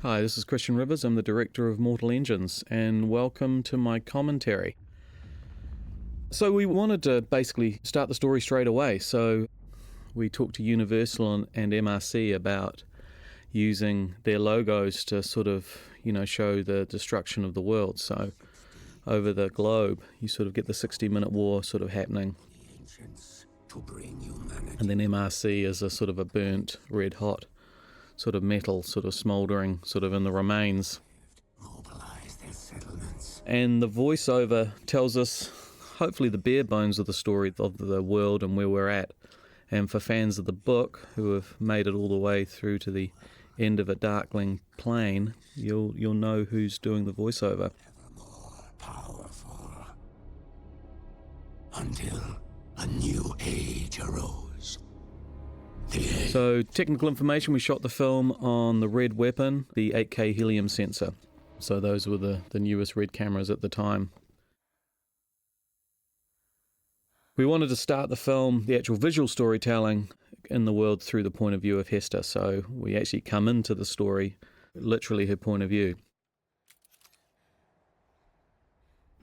Hi, this is Christian Rivers. I'm the director of Mortal Engines, and welcome to my commentary. So we wanted to basically start the story straight away. So we talked to Universal and MRC about using their logos to sort of, show the destruction of the world. So over the globe, you sort of get the 60-minute war sort of happening. And then MRC is a sort of a burnt, red-hot sort of metal, sort of smouldering, sort of in the remains. And the voiceover tells us, hopefully, the bare bones of the story of the world and where we're at. And for fans of the book who have made it all the way through to the end of A Darkling Plain, you'll know who's doing the voiceover. More powerful, until a new age arose. So, technical information, we shot the film on the Red Weapon, the 8K helium sensor. So those were the newest Red cameras at the time. We wanted to start the film, the actual visual storytelling in the world through the point of view of Hester. So we actually come into the story, literally her point of view.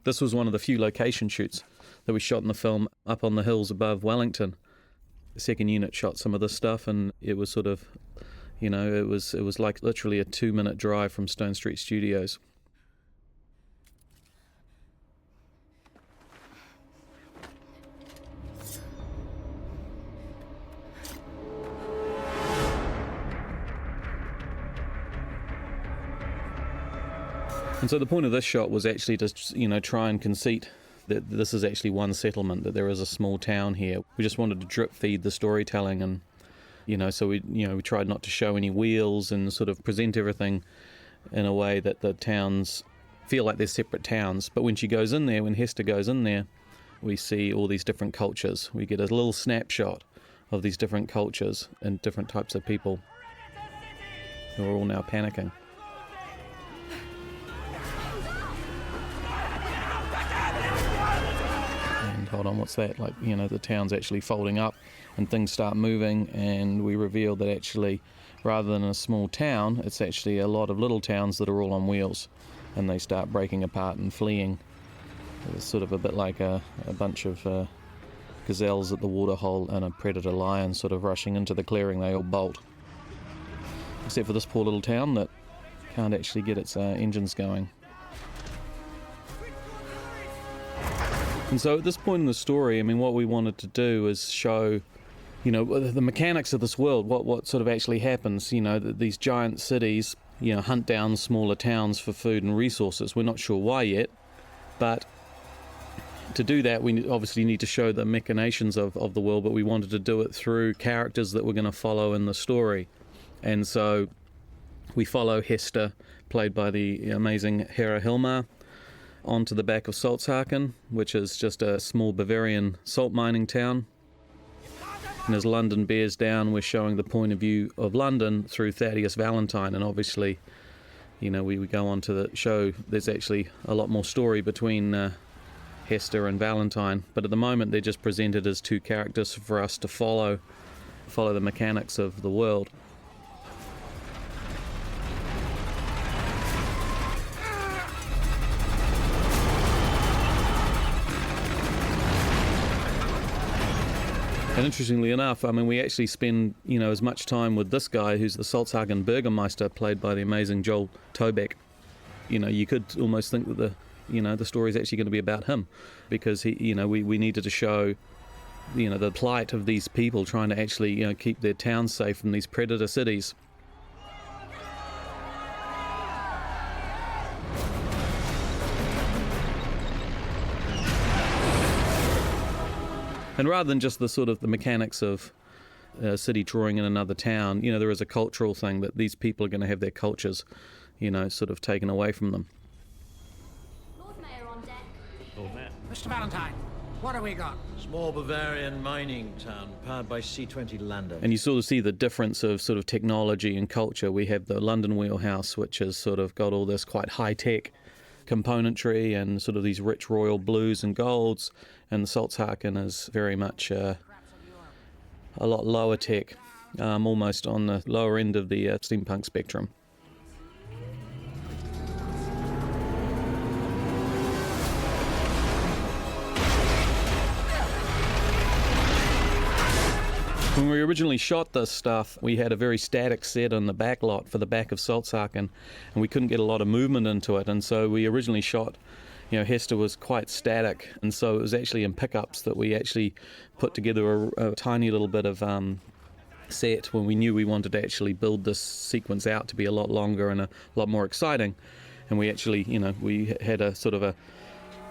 This was one of the few location shoots that we shot in the film up on the hills above Wellington. The second unit shot some of this stuff, and it was sort of, it was like literally a 2-minute drive from Stone Street Studios. And so the point of this shot was actually to, try and conceit that this is actually one settlement, that there is a small town here. We just wanted to drip feed the storytelling, and so we tried not to show any wheels and sort of present everything in a way that the towns feel like they're separate towns. But when she goes in there, when Hester goes in there, we see all these different cultures. We get a little snapshot of these different cultures and different types of people who are all now panicking. Hold on, what's that? The town's actually folding up and things start moving, and we reveal that actually, rather than a small town, it's actually a lot of little towns that are all on wheels, and they start breaking apart and fleeing. It's sort of a bit like a bunch of gazelles at the waterhole and a predator lion sort of rushing into the clearing. They all bolt. Except for this poor little town that can't actually get its engines going. And so at this point in the story, what we wanted to do is show, the mechanics of this world, what sort of actually happens. These giant cities, hunt down smaller towns for food and resources. We're not sure why yet, but to do that, we obviously need to show the machinations of the world, but we wanted to do it through characters that we're going to follow in the story. And so we follow Hester, played by the amazing Hera Hilmar, onto the back of Salzhaken, which is just a small Bavarian salt mining town. And as London bears down, we're showing the point of view of London through Thaddeus Valentine. And obviously, we go on to the show, there's actually a lot more story between Hester and Valentine. But at the moment, they're just presented as two characters for us to follow the mechanics of the world. And interestingly enough, we actually spend, as much time with this guy who's the Salzhagen Bürgermeister, played by the amazing Joel Tobeck. You could almost think that the story is actually going to be about him, because we needed to show, the plight of these people trying to actually, keep their towns safe from these predator cities. And rather than just the sort of the mechanics of a city drawing in another town, there is a cultural thing that these people are going to have their cultures, sort of taken away from them. Lord Mayor on deck. Lord Mayor. Mr. Valentine, what have we got? Small Bavarian mining town powered by C-20 Lander. And you sort of see the difference of sort of technology and culture. We have the London Wheelhouse, which has sort of got all this quite high-tech componentry and sort of these rich royal blues and golds, and the Salzhaken is very much a lot lower tech, almost on the lower end of the steampunk spectrum. When we originally shot this stuff, we had a very static set on the back lot for the back of Saltsaken, and we couldn't get a lot of movement into it, and so we originally shot, Hester was quite static, and so it was actually in pickups that we actually put together a tiny little bit of set when we knew we wanted to actually build this sequence out to be a lot longer and a lot more exciting. And we actually, we had a sort of a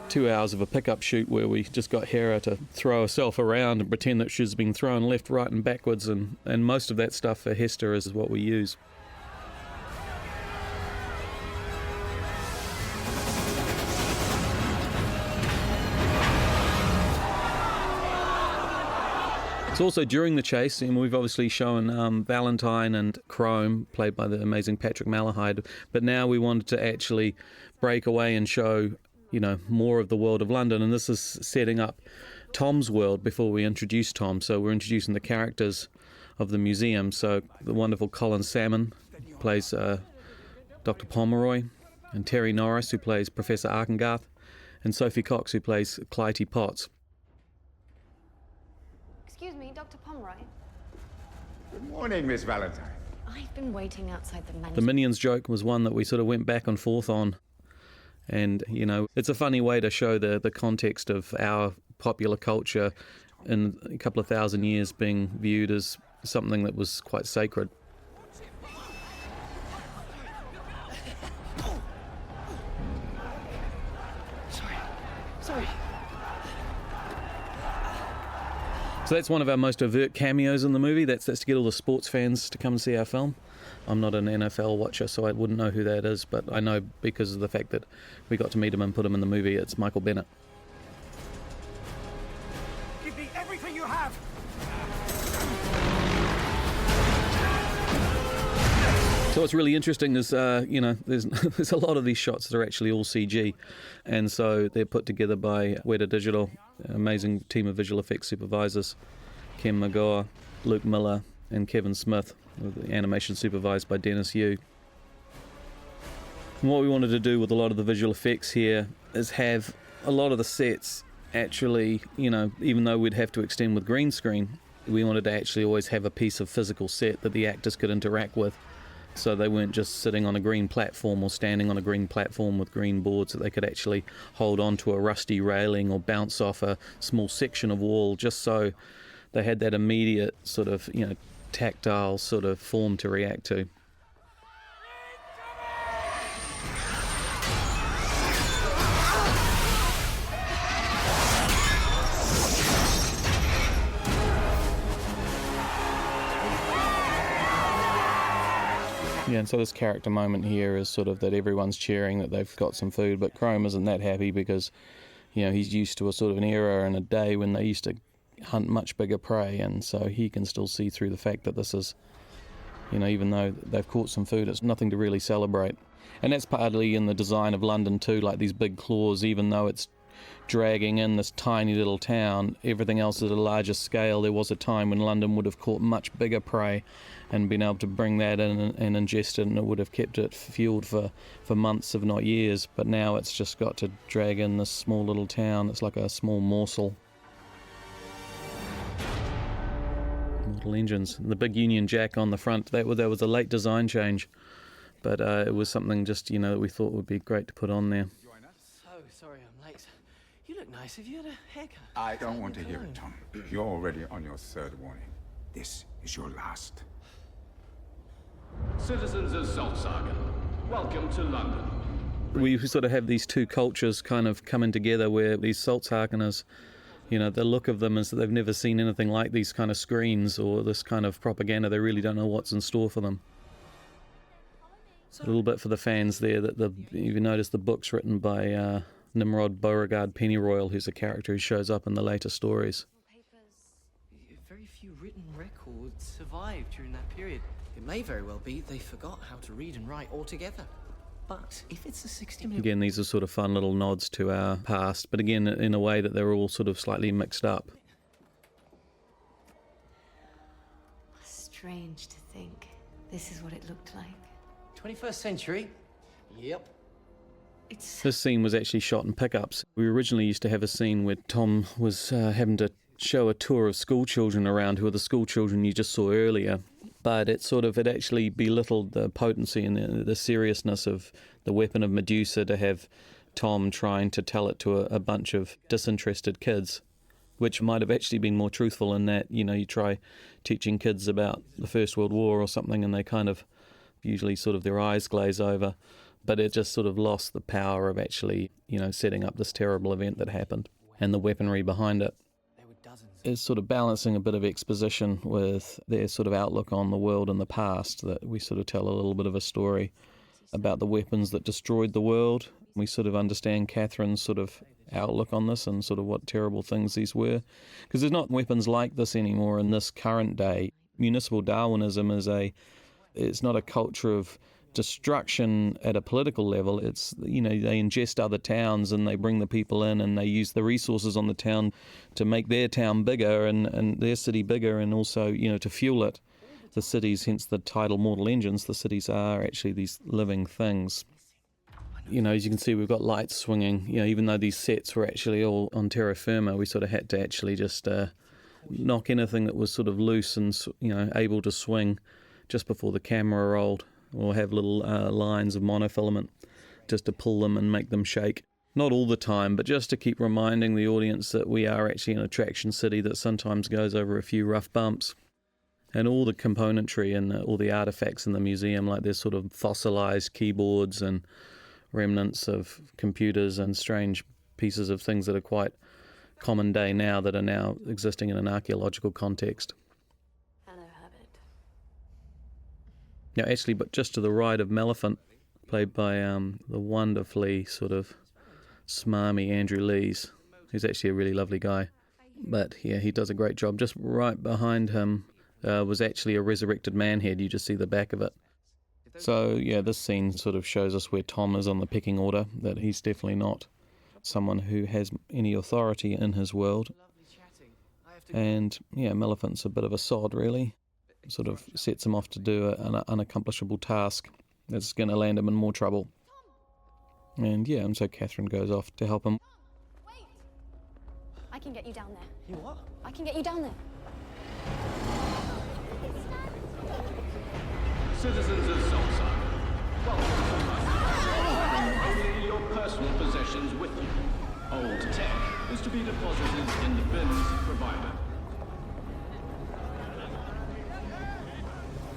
2 hours of a pickup shoot where we just got Hera to throw herself around and pretend that she's being thrown left, right and backwards, and most of that stuff for Hester is what we use. It's also during the chase, and we've obviously shown Valentine and Chrome, played by the amazing Patrick Malahide, but now we wanted to actually break away and show, more of the world of London, and this is setting up Tom's world before we introduce Tom. So we're introducing the characters of the museum. So the wonderful Colin Salmon plays Dr. Pomeroy, and Terry Norris, who plays Professor Arkengarth, and Sophie Cox, who plays Clytie Potts. Excuse me, Dr. Pomeroy. Good morning, Miss Valentine. I've been waiting outside the mansion. The Minions joke was one that we sort of went back and forth on. And, it's a funny way to show the context of our popular culture in a couple of thousand years being viewed as something that was quite sacred. Sorry. So that's one of our most overt cameos in the movie. That's to get all the sports fans to come and see our film. I'm not an NFL watcher, so I wouldn't know who that is, but I know because of the fact that we got to meet him and put him in the movie, it's Michael Bennett. Give me everything you have! So what's really interesting is, there's a lot of these shots that are actually all CG, and so they're put together by Weta Digital, an amazing team of visual effects supervisors, Ken Magoa, Luke Miller, and Kevin Smith, with the animation supervised by Dennis Yu. And what we wanted to do with a lot of the visual effects here is have a lot of the sets actually, even though we'd have to extend with green screen, we wanted to actually always have a piece of physical set that the actors could interact with. So they weren't just sitting on a green platform or standing on a green platform with green boards, that they could actually hold on to a rusty railing or bounce off a small section of wall, just so they had that immediate sort of, tactile sort of form to react to. Yeah, and so this character moment here is sort of that everyone's cheering that they've got some food, but Chrome isn't that happy because, he's used to a sort of an era and a day when they used to hunt much bigger prey, and so he can still see through the fact that this is, even though they've caught some food, it's nothing to really celebrate. And that's partly in the design of London too, like these big claws, even though it's dragging in this tiny little town, everything else at a larger scale. There was a time when London would have caught much bigger prey and been able to bring that in and ingest it, and it would have kept it fueled for months, if not years. But now it's just got to drag in this small little town. It's like a small morsel. Mortal Engines. The big Union Jack on the front, that was a late design change, but it was something just, that we thought would be great to put on there. So sorry I'm late. You look nice. Have you had a haircut? I don't want to hear it, Tom. You're already on your third warning. This is your last. Citizens of Saltsaken, welcome to London. We sort of have these two cultures kind of coming together, where these Saltsakeners, the look of them is that they've never seen anything like these kind of screens or this kind of propaganda. They really don't know what's in store for them. A little bit for the fans there, that you notice the book's written by Nimrod Beauregard Pennyroyal, who's a character who shows up in the later stories. Very few written records survived during that period. It may very well be they forgot how to read and write altogether. But if it's a 60-minute... Again, these are sort of fun little nods to our past, but again, in a way that they're all sort of slightly mixed up. Strange to think this is what it looked like. 21st century? Yep. It's This scene was actually shot in pickups. We originally used to have a scene where Tom was having to show a tour of school children around who are the school children you just saw earlier. But it actually belittled the potency and the seriousness of the weapon of Medusa to have Tom trying to tell it to a bunch of disinterested kids, which might have actually been more truthful in that, you try teaching kids about the First World War or something and they kind of usually sort of their eyes glaze over. But it just sort of lost the power of actually, setting up this terrible event that happened and the weaponry behind it. Is sort of balancing a bit of exposition with their sort of outlook on the world in the past, that we sort of tell a little bit of a story about the weapons that destroyed the world. We sort of understand Catherine's sort of outlook on this and sort of what terrible things these were. Because there's not weapons like this anymore in this current day. Municipal Darwinism it's not a culture of destruction at a political level. It's, they ingest other towns and they bring the people in and they use the resources on the town to make their town bigger and their city bigger, and also, to fuel it. The cities, hence the title Mortal Engines, the cities are actually these living things. As you can see, we've got lights swinging. Even though these sets were actually all on terra firma, we sort of had to actually just knock anything that was sort of loose and, able to swing just before the camera rolled, or have little lines of monofilament just to pull them and make them shake. Not all the time, but just to keep reminding the audience that we are actually an attraction city that sometimes goes over a few rough bumps. And all the componentry and all the artifacts in the museum, like there's sort of fossilized keyboards and remnants of computers and strange pieces of things that are quite common day now, that are now existing in an archaeological context. Now, actually, but just to the right of Maleficent, played by the wonderfully sort of smarmy Andrew Lees, who's actually a really lovely guy. But yeah, he does a great job. Just right behind him was actually a resurrected man head. You just see the back of it. So yeah, this scene sort of shows us where Tom is on the pecking order, that he's definitely not someone who has any authority in his world. And yeah, Maleficent's a bit of a sod, really. Sort of sets him off to do an unaccomplishable task that's going to land him in more trouble. And yeah, and so Catherine goes off to help him. Wait! I can get you down there. You what? I can get you down there. Citizens of Salsa, welcome to London. Only your personal possessions with you. Old tech is to be deposited in the bins provided.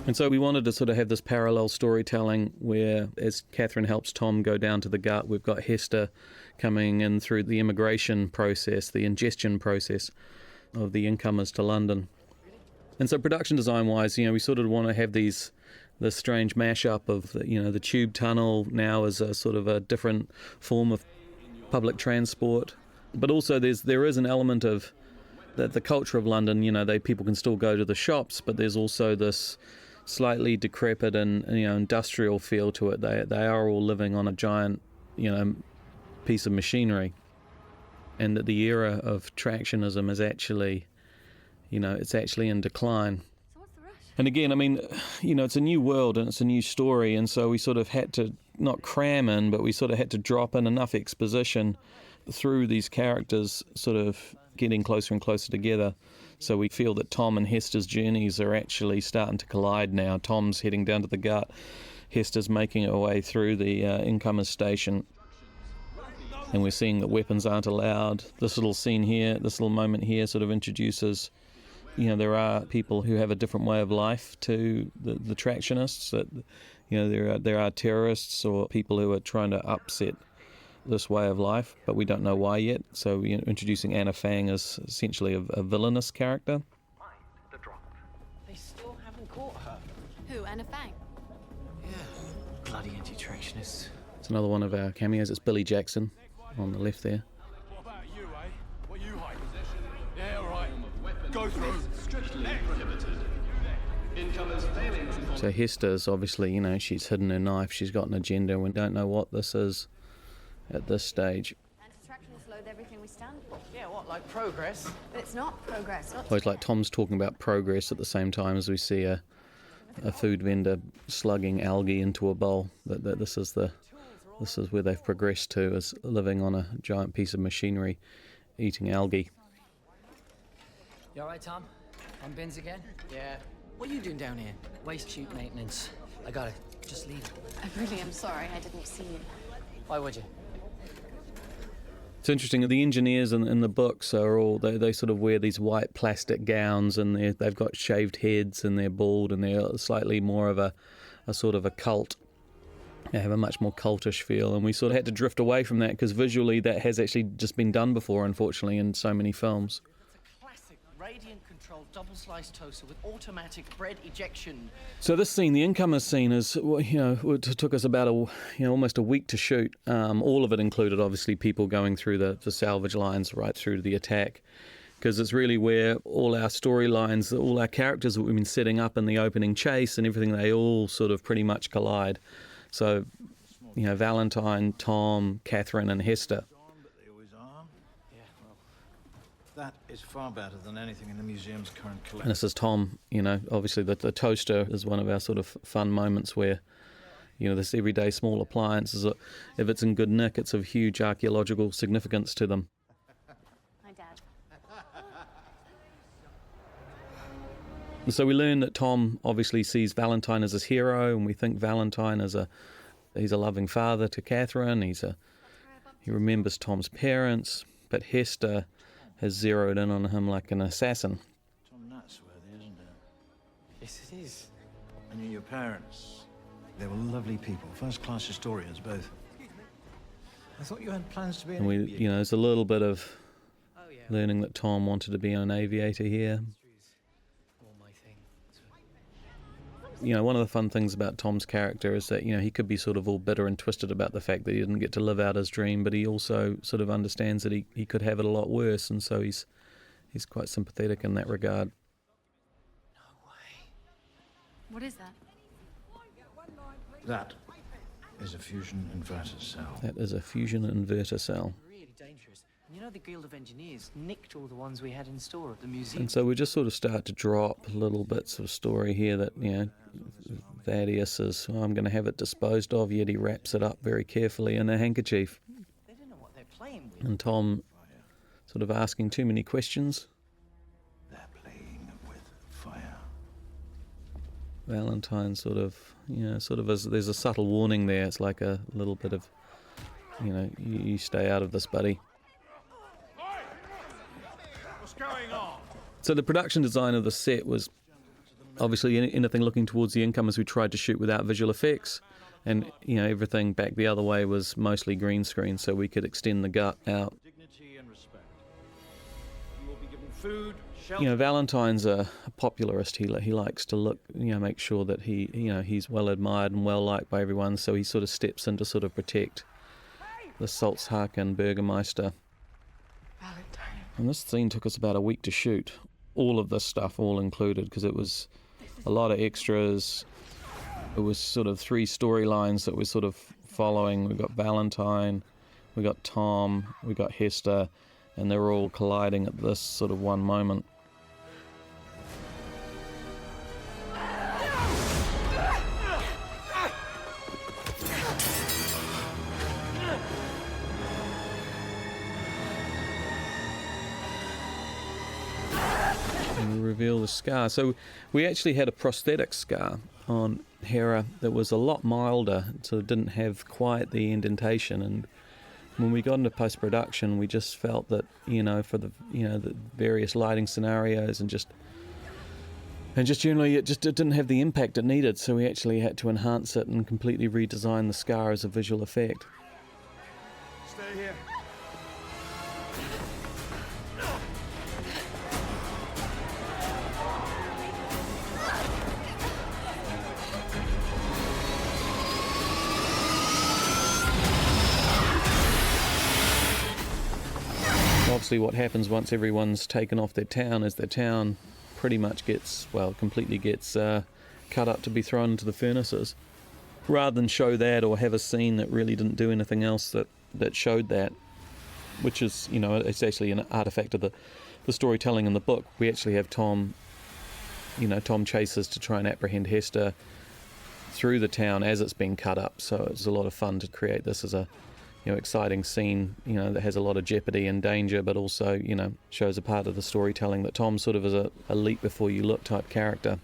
And so we wanted to sort of have this parallel storytelling where, as Catherine helps Tom go down to the gut, we've got Hester coming in through the immigration process, the ingestion process of the incomers to London. And so production design-wise, we sort of want to have this strange mashup of, the tube tunnel now as a sort of a different form of public transport. But also there is an element of the culture of London, people can still go to the shops, but there's also this slightly decrepit and industrial feel to it. They are all living on a giant piece of machinery, and that the era of tractionism is actually it's actually in decline. So what's the rush? And again, it's a new world and it's a new story, and so we sort of had to not cram in, but we sort of had to drop in enough exposition through these characters sort of getting closer and closer together. So we feel that Tom and Hester's journeys are actually starting to collide now. Tom's heading down to the gut. Hester's making her way through the incomers station. And we're seeing that weapons aren't allowed. This little scene here, this little moment here sort of introduces, there are people who have a different way of life to the tractionists. That, there are terrorists or people who are trying to upset this way of life, but we don't know why yet. So we're introducing Anna Fang as essentially a villainous character. They still haven't caught her. Who, Anna Fang? Yeah, bloody anti-tractionists. It's another one of our cameos. It's Billy Jackson on the left there. What about you, eh? What you hide? Yeah, all right. Go through. Strictly prohibited. Incomers failing to... So Hester's obviously, she's hidden her knife. She's got an agenda, and we don't know what this is at this stage. Anti-tractionists loathe everything we stand for. Yeah, what, like progress? But it's not progress, not Always like Tom's talking about progress at the same time as we see a food vendor slugging algae into a bowl. That this is where they've progressed to, is living on a giant piece of machinery, eating algae. You alright, Tom? On bins again? Yeah. What are you doing down here? Waste chute maintenance. I got it. Just leave it. I really am sorry I didn't see you. Why would you? It's interesting. The engineers in the books are all they sort of wear these white plastic gowns, and they've got shaved heads, and they're bald, and they're slightly more of a sort of a cult. They have a much more cultish feel, and we sort of had to drift away from that because visually that has actually just been done before, unfortunately, in so many films. It's a classic radiant-controlled double-sliced toaster with automatic bread ejection. So this scene, the incomers scene, is, well, it took us about almost a week to shoot. All of it included, obviously, people going through the salvage lines right through to the attack, because it's really where all our storylines, all our characters that we've been setting up in the opening chase and everything, they all sort of pretty much collide. So, Valentine, Tom, Catherine, and Hester. But they always are. Yeah, well, that is far better than anything in the museum's current And collection. this is Tom, obviously the toaster is one of our sort of fun moments where, this everyday small appliance, if it's in good nick, it's of huge archaeological significance to them. Hi, Dad. And so we learn that Tom obviously sees Valentine as his hero, and we think Valentine is he's a loving father to Catherine. He remembers Tom's parents, but Hester has zeroed in on him like an assassin. Tom Natsworthy, isn't it? Yes, it is. I knew your parents. They were lovely people, first-class historians, both. I thought you had plans to be an And we, aviator. there's a little bit of Oh, yeah. learning that Tom wanted to be an aviator here. All my thing. One of the fun things about Tom's character is that, he could be sort of all bitter and twisted about the fact that he didn't get to live out his dream, but he also sort of understands that he could have it a lot worse, and so he's quite sympathetic in that regard. No way. What is that? That is a fusion inverter cell. That is a fusion inverter cell. Really dangerous. And the Guild of Engineers nicked all the ones we had in store at the museum. And so we just sort of start to drop little bits of story here that, Thaddeus is, I'm going to have it disposed of, yet he wraps it up very carefully in a handkerchief. They don't know what they're playing with. And Tom sort of asking too many questions. They're playing with fire. Valentine sort of there's a subtle warning there. It's like a little bit of, you stay out of this, buddy. What's going on? So the production design of the set was obviously anything looking towards the incomers we tried to shoot without visual effects, and everything back the other way was mostly green screen, so we could extend the gut out. Dignity and respect. You will be given food, shelter. Valentine's a popularist. He likes to look, make sure that he's well admired and well liked by everyone, so he sort of steps in to sort of protect the Salzhaken Bürgermeister. Valentine. And this scene took us about a week to shoot. All of this stuff, all included, because it was a lot of extras. It was sort of 3 storylines that we're sort of following. We got Valentine, we got Tom, we got Hester, and they're all colliding at this sort of one moment. And we reveal the scar. So we actually had a prosthetic scar on Hera that was a lot milder, so it didn't have quite the indentation. And when we got into post-production, we just felt that, for the various lighting scenarios and just generally it didn't have the impact it needed. So we actually had to enhance it and completely redesign the scar as a visual effect. Stay here. Obviously what happens once everyone's taken off their town is their town pretty much completely gets cut up to be thrown into the furnaces. Rather than show that or have a scene that really didn't do anything else that showed that, which is, it's actually an artifact of the storytelling in the book. We actually have Tom chases to try and apprehend Hester through the town as it's being cut up, so it's a lot of fun to create this as a exciting scene, that has a lot of jeopardy and danger, but also, shows a part of the storytelling that Tom sort of is a leap before you look type character.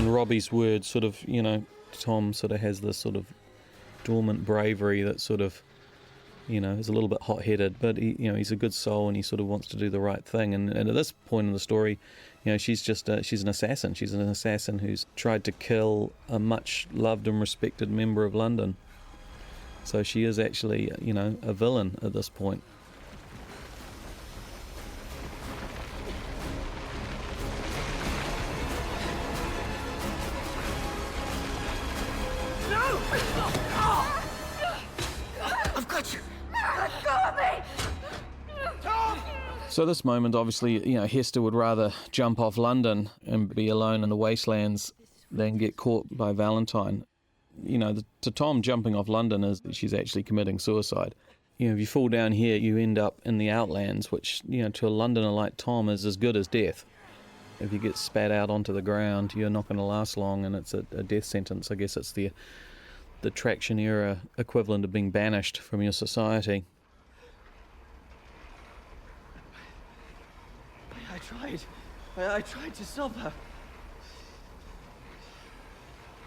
Robbie's words sort of, Tom sort of has this sort of dormant bravery that sort of, is a little bit hot-headed, but he's a good soul and he sort of wants to do the right thing. And at this point in the story, she's an assassin. She's an assassin who's tried to kill a much loved and respected member of London. So she is actually, a villain at this point. So this moment, obviously, Hester would rather jump off London and be alone in the wastelands than get caught by Valentine. To Tom, jumping off London is she's actually committing suicide. If you fall down here, you end up in the Outlands, which, to a Londoner like Tom is as good as death. If you get spat out onto the ground, you're not going to last long, and it's a death sentence. I guess it's the Traction era equivalent of being banished from your society. I tried to stop her.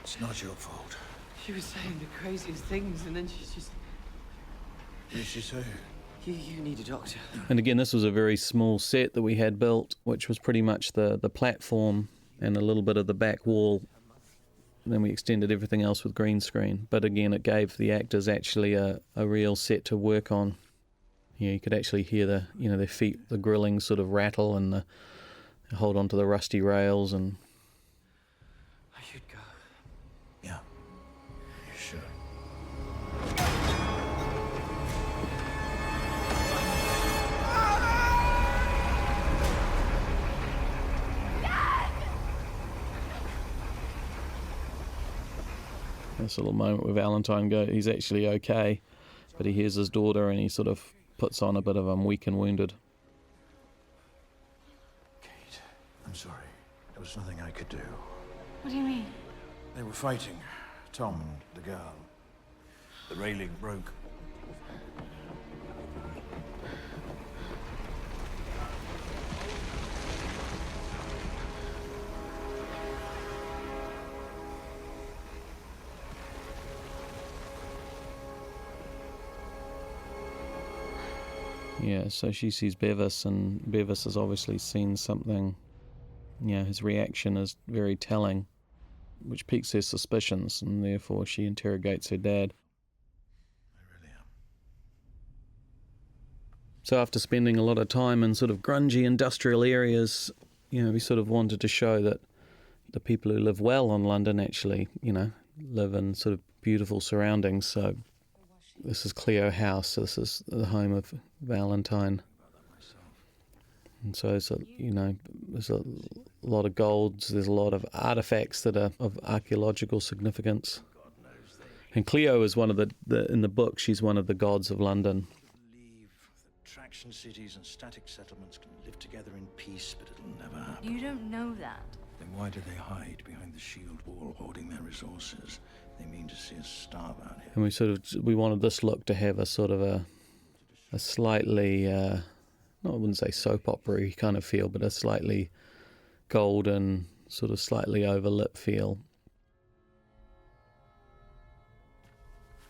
It's not your fault. She was saying the craziest things, and then she's just... What did she say? You need a doctor. And again, this was a very small set that we had built, which was pretty much the platform and a little bit of the back wall. And then we extended everything else with green screen. But again, it gave the actors actually a real set to work on. You could actually hear their feet, the grilling sort of rattle and hold onto the rusty rails. And I should go. Yeah, you should. this little moment where Valentine he's actually okay, but he hears his daughter and he sort of puts on a bit of "I'm weak and wounded." Kate, I'm sorry. There was nothing I could do. What do you mean? They were fighting, Tom and the girl. The railing broke. Yeah, so she sees Bevis, and Bevis has obviously seen something. His reaction is very telling, which piques her suspicions, and therefore she interrogates her dad. I really am. So after spending a lot of time in sort of grungy industrial areas, we sort of wanted to show that the people who live well on London actually, live in sort of beautiful surroundings. So this is Cleo House. This is the home of Valentine. And so there's a lot of golds. There's a lot of artifacts that are of archaeological significance. And Cleo is one of in the book, she's one of the gods of London. Believe that traction cities and static settlements can live together in peace, but it'll never happen. You don't know that. Then why do they hide behind the shield wall, hoarding their resources? They mean to see us starve out here. And we wanted this look to have a sort of a slightly, I wouldn't say soap opera-y kind of feel, but a slightly golden, sort of slightly overlit feel.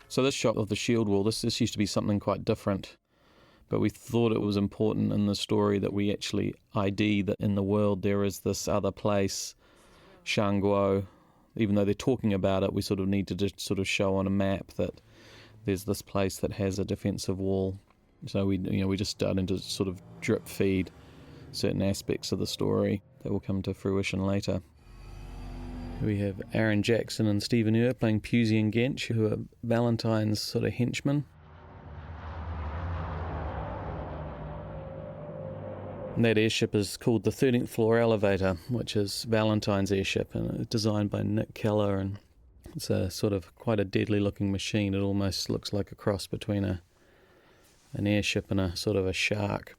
So this shot of the shield wall, this used to be something quite different, but we thought it was important in the story that we actually ID that in the world there is this other place, Shangguo. Even though they're talking about it, we sort of need to just sort of show on a map that there's this place that has a defensive wall. So we just started to sort of drip feed certain aspects of the story that will come to fruition later. We have Aaron Jackson and Stephen Ure playing Pusey and Gench, who are Valentine's sort of henchmen. And that airship is called the 13th Floor Elevator, which is Valentine's airship, and it's designed by Nick Keller, and it's a sort of quite a deadly looking machine. It almost looks like a cross between an airship and a sort of a shark.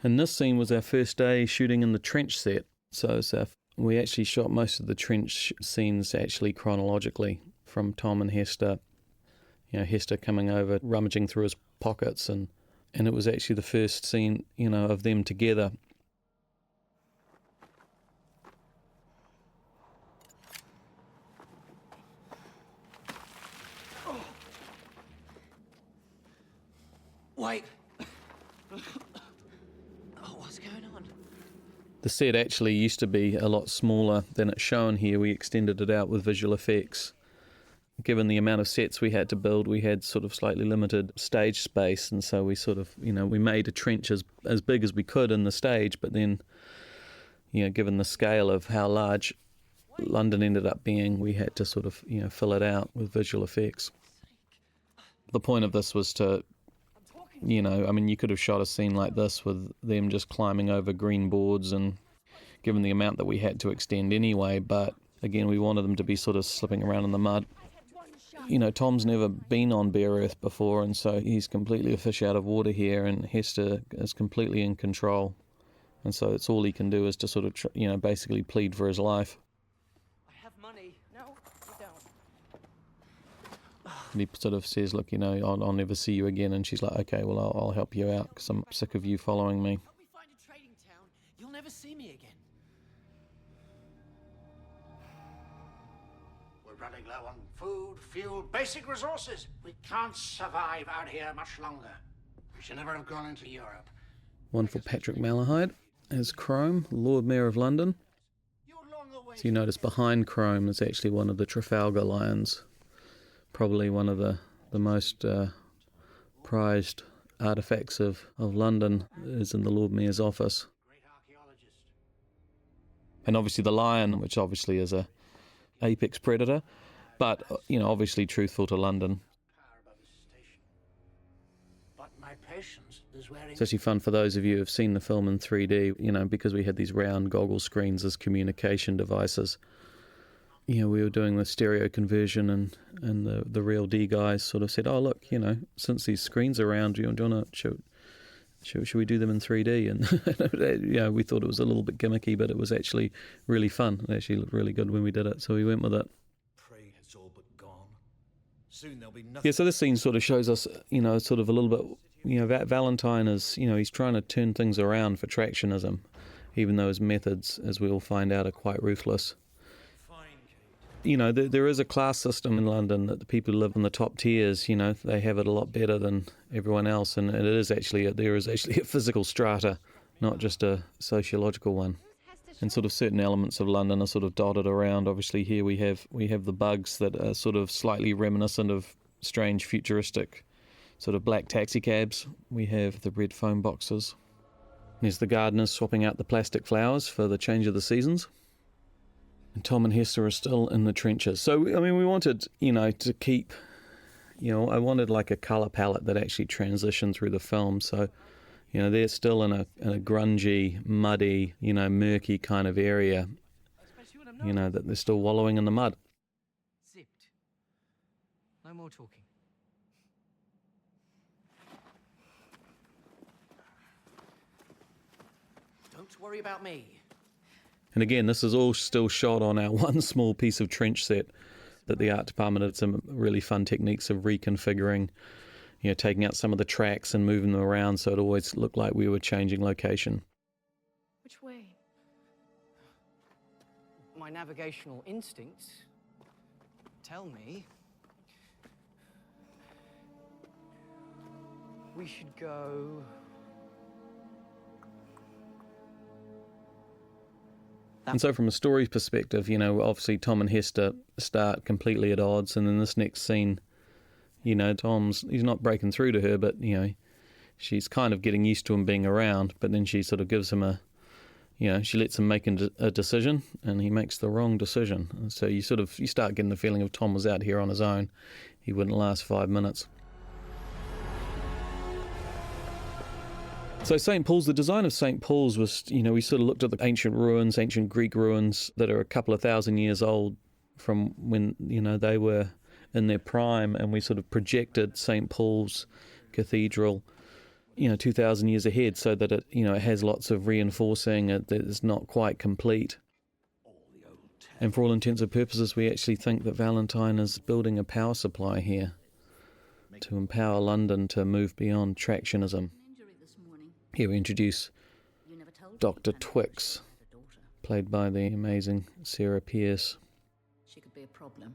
And this scene was our first day shooting in the trench set. So we actually shot most of the trench scenes actually chronologically, from Tom and Hester. You know, Hester coming over, rummaging through his pockets, and it was actually the first scene, you know, of them together. Wait. What's going on? The set actually used to be a lot smaller than it's shown here. We extended it out with visual effects. Given the amount of sets we had to build, we had sort of slightly limited stage space, and so we sort of, you know, we made a trench as big as we could in the stage, but then, you know, given the scale of how large London ended up being, we had to sort of, you know, fill it out with visual effects. The point of this was to, you know, I mean, you could have shot a scene like this with them just climbing over green boards, and given the amount that we had to extend anyway, but again, we wanted them to be sort of slipping around in the mud. You know, Tom's never been on Bare Earth before, and so he's completely a fish out of water here, and Hester is completely in control. And so it's all he can do is to sort of, you know, basically plead for his life. I have money. No, you don't. And he sort of says, look, you know, I'll never see you again. And she's like, okay, well, I'll help you out because I'm sick of you following me. Help me find a trading town. You'll never see me again. We're running low on food, fuel, basic resources. We can't survive out here much longer. We should never have gone into Europe. Wonderful Patrick Malahide as Crome, Lord Mayor of London. So you notice behind Crome is actually one of the Trafalgar lions. Probably one of the most prized artefacts of London is in the Lord Mayor's office. And obviously the lion, which obviously is a apex predator, but, you know, obviously truthful to London. But my patience is wearing. It's actually fun for those of you who have seen the film in 3D, you know, because we had these round goggle screens as communication devices. You know, we were doing the stereo conversion, and the Real D guys sort of said, oh, look, you know, since these screens are around, do you want to, should we do them in 3D? And, you know, we thought it was a little bit gimmicky, but it was actually really fun. It actually looked really good when we did it, so we went with it. Pray it's all but gone. Soon there'll be nothing. Yeah, so this scene sort of shows us, you know, sort of a little bit, you know, Valentine is, you know, he's trying to turn things around for Tractionism, even though his methods, as we all find out, are quite ruthless. You know, there is a class system in London that the people who live in the top tiers, you know, they have it a lot better than everyone else, and there is actually a physical strata, not just a sociological one. And sort of certain elements of London are sort of dotted around. Obviously here we have the bugs that are sort of slightly reminiscent of strange futuristic sort of black taxi cabs. We have the red phone boxes. There's the gardeners swapping out the plastic flowers for the change of the seasons. And Tom and Hester are still in the trenches. So, I mean, we wanted, you know, to keep, you know, I wanted like a colour palette that actually transitioned through the film. So, you know, they're still in a grungy, muddy, you know, murky kind of area, you know, that they're still wallowing in the mud. Zipped. No more talking. Don't worry about me. And again, this is all still shot on our one small piece of trench set that the art department had some really fun techniques of reconfiguring, you know, taking out some of the tracks and moving them around so it always looked like we were changing location. Which way? My navigational instincts tell me we should go And so from a story perspective, you know, obviously Tom and Hester start completely at odds, and then this next scene, you know, he's not breaking through to her, but, you know, she's kind of getting used to him being around, but then she sort of gives him a she lets him make a decision, and he makes the wrong decision. And so you start getting the feeling if Tom was out here on his own, he wouldn't last 5 minutes. So St. Paul's, the design of St. Paul's was, we sort of looked at the ancient ruins, ancient Greek ruins that are a couple of thousand years old from when, they were in their prime, and we sort of projected St. Paul's Cathedral, 2,000 years ahead, so that it, it has lots of reinforcing, that it's not quite complete. And for all intents and purposes, we actually think that Valentine is building a power supply here to empower London to move beyond tractionism. Here we introduce Dr. Twix, played by the amazing Sarah Pearce. She could be a problem.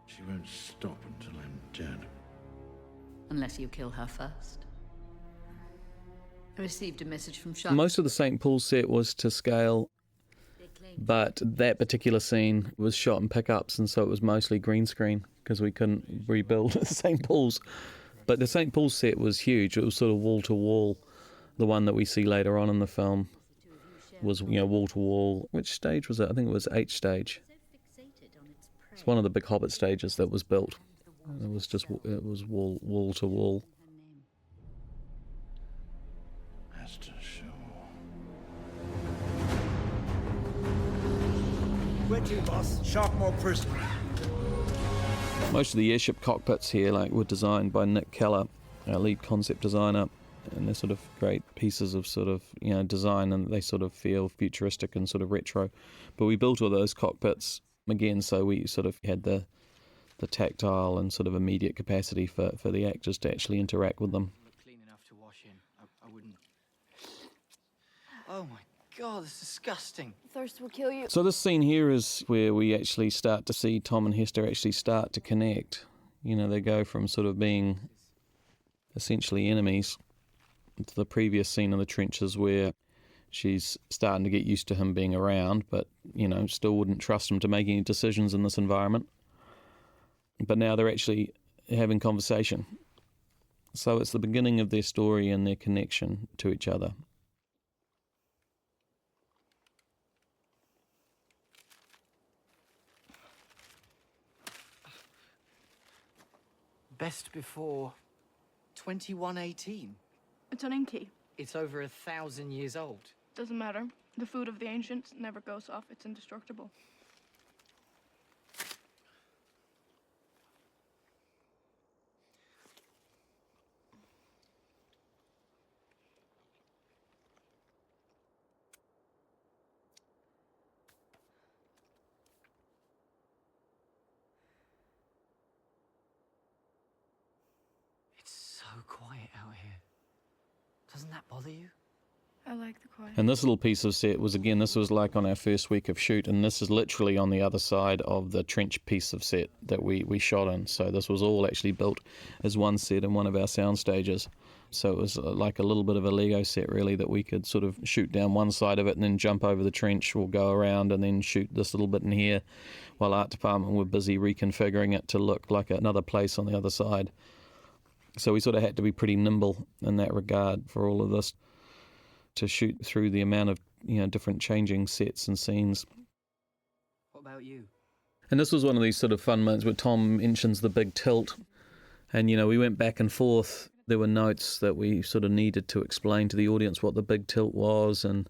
She won't stop until I'm dead. Unless you kill her first. I received a message from Charlotte. Most of the St. Paul's set was to scale, but that particular scene was shot in pickups, and so it was mostly green screen because we couldn't rebuild St. Paul's. But the St. Paul's set was huge. It was sort of wall to wall. The one that we see later on in the film was, wall to wall. Which stage was it? I think it was H stage. It's one of the big Hobbit stages that was built. It was wall to wall. Master Shaw. Where to, boss? Sharpmore prisoner. Most of the airship cockpits here were designed by Nick Keller, our lead concept designer, and they're sort of great pieces of design, and they sort of feel futuristic and sort of retro. But we built all those cockpits again, so we sort of had the tactile and sort of immediate capacity for the actors to actually interact with them. Clean enough to wash in. I wouldn't. Oh my God, it's disgusting. Thirst will kill you. So this scene here is where we actually start to see Tom and Hester actually start to connect. They go from sort of being essentially enemies to the previous scene in the trenches where she's starting to get used to him being around, but, still wouldn't trust him to make any decisions in this environment. But now they're actually having conversation. So it's the beginning of their story and their connection to each other. Best before 2118. It's an Inky. It's over 1,000 years old. Doesn't matter. The food of the ancients never goes off. It's indestructible. So quiet out here. Doesn't that bother you? I like the quiet. And this little piece of set was on our first week of shoot, and this is literally on the other side of the trench piece of set that we shot in. So this was all actually built as one set in one of our sound stages. So it was like a little bit of a Lego set, really, that we could sort of shoot down one side of it and then jump over the trench. We'll go around and then shoot this little bit in here, while art department were busy reconfiguring it to look like another place on the other side. So we sort of had to be pretty nimble in that regard for all of this, to shoot through the amount of different changing sets and scenes. What about you? And this was one of these sort of fun moments where Tom mentions the big tilt, and we went back and forth. There were notes that we sort of needed to explain to the audience what the big tilt was, and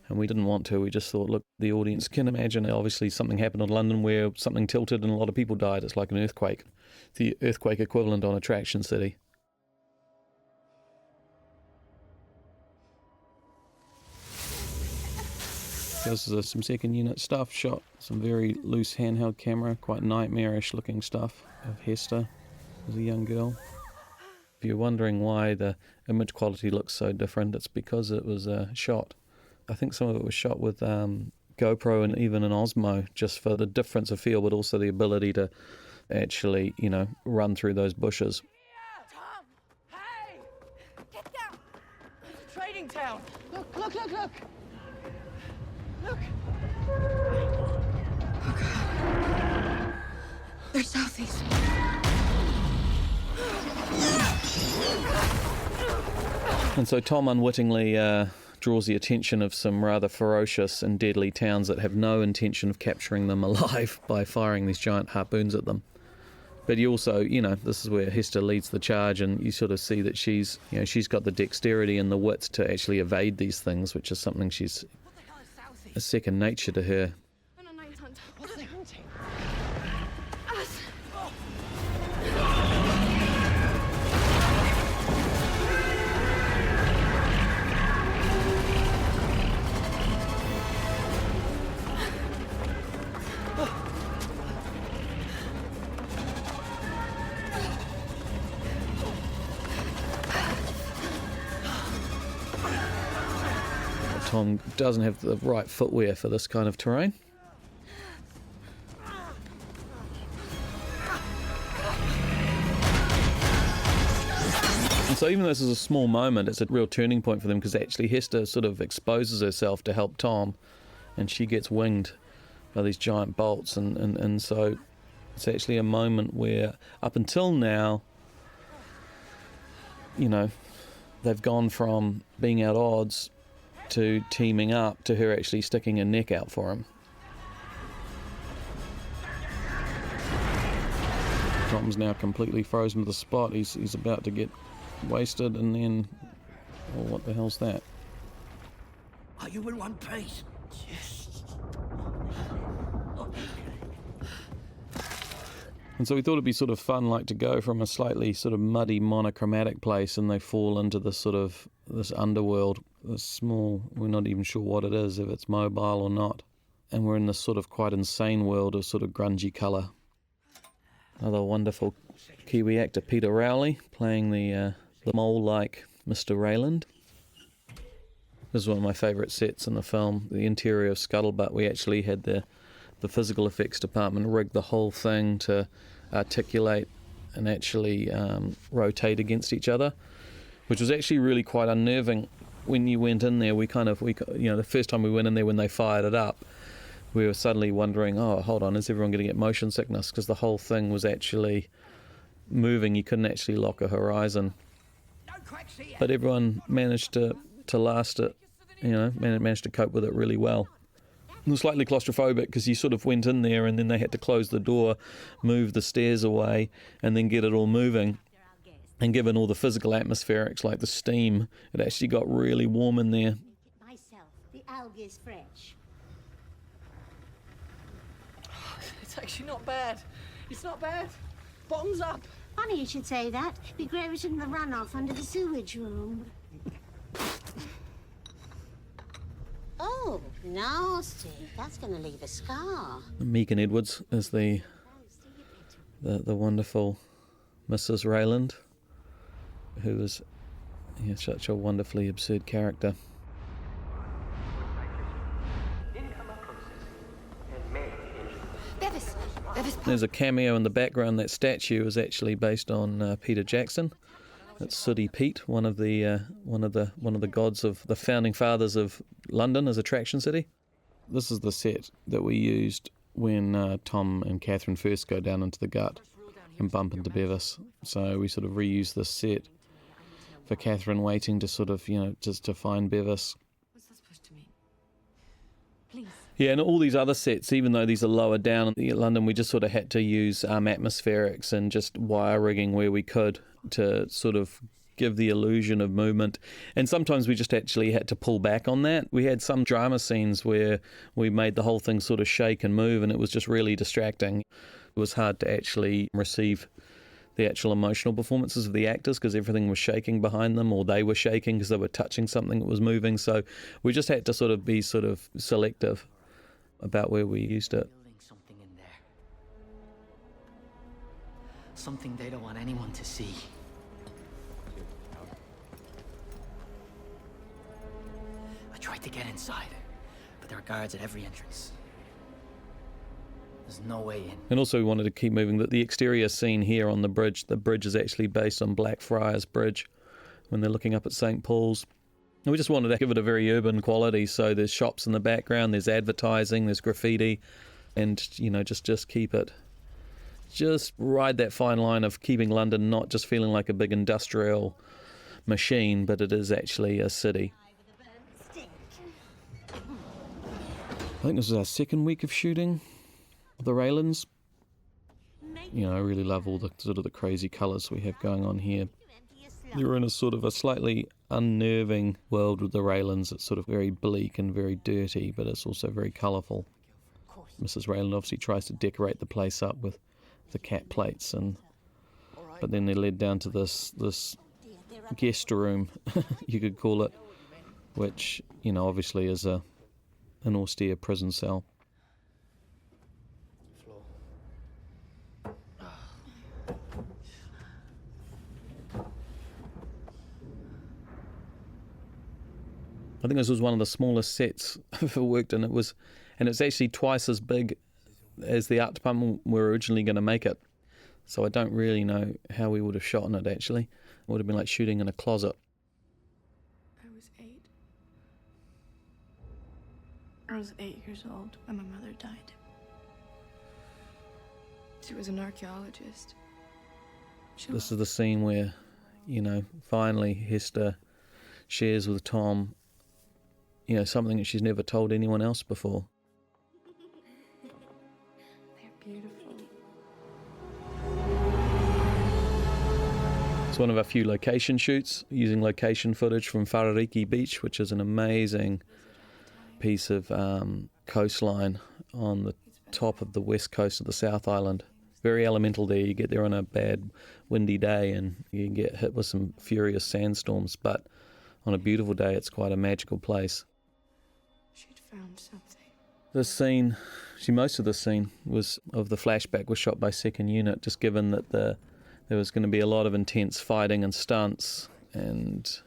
we didn't want to. We just thought, look, the audience can imagine. Obviously something happened in London where something tilted and a lot of people died. It's like an earthquake. The earthquake equivalent on Attraction City. This is some second unit stuff shot, some very loose handheld camera, quite nightmarish looking stuff of Hester as a young girl. If you're wondering why the image quality looks so different, it's because it was shot. I think some of it was shot with GoPro and even an Osmo, just for the difference of feel, but also the ability to actually, run through those bushes. Tom! Hey! Get down! It's a trading town! Look, look, look, look! Look! They're southeast. And so Tom unwittingly draws the attention of some rather ferocious and deadly towns that have no intention of capturing them alive by firing these giant harpoons at them. But you also, this is where Hester leads the charge, and you sort of see that she's got the dexterity and the wits to actually evade these things, which is something she's a second nature to her. What are they hunting? Tom doesn't have the right footwear for this kind of terrain. And so even though this is a small moment, it's a real turning point for them, because actually Hester sort of exposes herself to help Tom, and she gets winged by these giant bolts, and so it's actually a moment where up until now, they've gone from being at odds to teaming up to her actually sticking her neck out for him. Tom's now completely frozen to the spot. He's about to get wasted, and then, what the hell's that? Are you in one piece? Yes. And so we thought it'd be sort of fun, like to go from a slightly sort of muddy monochromatic place, and they fall into this sort of this underworld, this small, we're not even sure what it is, if it's mobile or not. And we're in this sort of quite insane world of sort of grungy colour. Another wonderful Kiwi actor, Peter Rowley, playing the mole-like Mr. Rayland. This is one of my favourite sets in the film, the interior of Scuttlebutt. We actually had the physical effects department rig the whole thing to articulate and actually rotate against each other, which was actually really quite unnerving. When you went in there, the first time we went in there when they fired it up, we were suddenly wondering, oh, hold on, is everyone going to get motion sickness? Because the whole thing was actually moving. You couldn't actually lock a horizon. But everyone managed to last it, managed to cope with it really well. It was slightly claustrophobic because you sort of went in there and then they had to close the door, move the stairs away, and then get it all moving. And given all the physical atmospherics, like the steam, it actually got really warm in there. Myself, the algae is fresh. It's actually not bad. It's not bad. Bottoms up. Funny you should say that. We grow it in the runoff under the sewage room. Oh, nasty. That's going to leave a scar. Megan Edwards is the wonderful Mrs. Rayland, who is such a wonderfully absurd character. There's a cameo in the background. That statue is actually based on Peter Jackson. It's Sooty Pete, one of the gods of the founding fathers of London as a traction city. This is the set that we used when Tom and Catherine first go down into the gut and bump into Bevis. So we sort of reused this set for Catherine waiting to sort of, just to find Bevis. What's that supposed to mean? Please. Yeah, and all these other sets, even though these are lower down in London, we just sort of had to use atmospherics and just wire rigging where we could to sort of give the illusion of movement. And sometimes we just actually had to pull back on that. We had some drama scenes where we made the whole thing sort of shake and move, and it was just really distracting. It was hard to actually receive the actual emotional performances of the actors because everything was shaking behind them, or they were shaking because they were touching something that was moving. So we just had to sort of be sort of selective about where we used it. Building something in there. Something they don't want anyone to see. I tried to get inside, but there are guards at every entrance. There's no way in. And also we wanted to keep moving. The exterior scene here on the bridge is actually based on Blackfriars Bridge when they're looking up at St. Paul's. And we just wanted to give it a very urban quality, so there's shops in the background, there's advertising, there's graffiti, and, just keep it. Just ride that fine line of keeping London not just feeling like a big industrial machine, but it is actually a city. I think this is our second week of shooting the Raylands. You know, I really love all the sort of the crazy colours we have going on here. You're in a sort of a slightly unnerving world with the Raylands. It's sort of very bleak and very dirty, but it's also very colourful. Mrs. Rayland obviously tries to decorate the place up with the cat plates, but then they're led down to this guest room, you could call it, which, you know, obviously is an austere prison cell. I think this was one of the smallest sets I've ever worked in. It's actually twice as big as the art department were originally going to make it. So I don't really know how we would have shot in it, actually. It would have been like shooting in a closet. I was 8. I was 8 years old when my mother died. She was an archaeologist. This is the scene where, you know, finally Hester shares with Tom, you know, something that she's never told anyone else before. They're beautiful. It's one of our few location shoots, using location footage from Wharariki Beach, which is an amazing piece of coastline on the top of the west coast of the South Island. Very elemental there. You get there on a bad windy day and you can get hit with some furious sandstorms, but on a beautiful day it's quite a magical place. She'd found something. This scene, most of the scene of the flashback was shot by second unit, just given that there was going to be a lot of intense fighting and stunts, and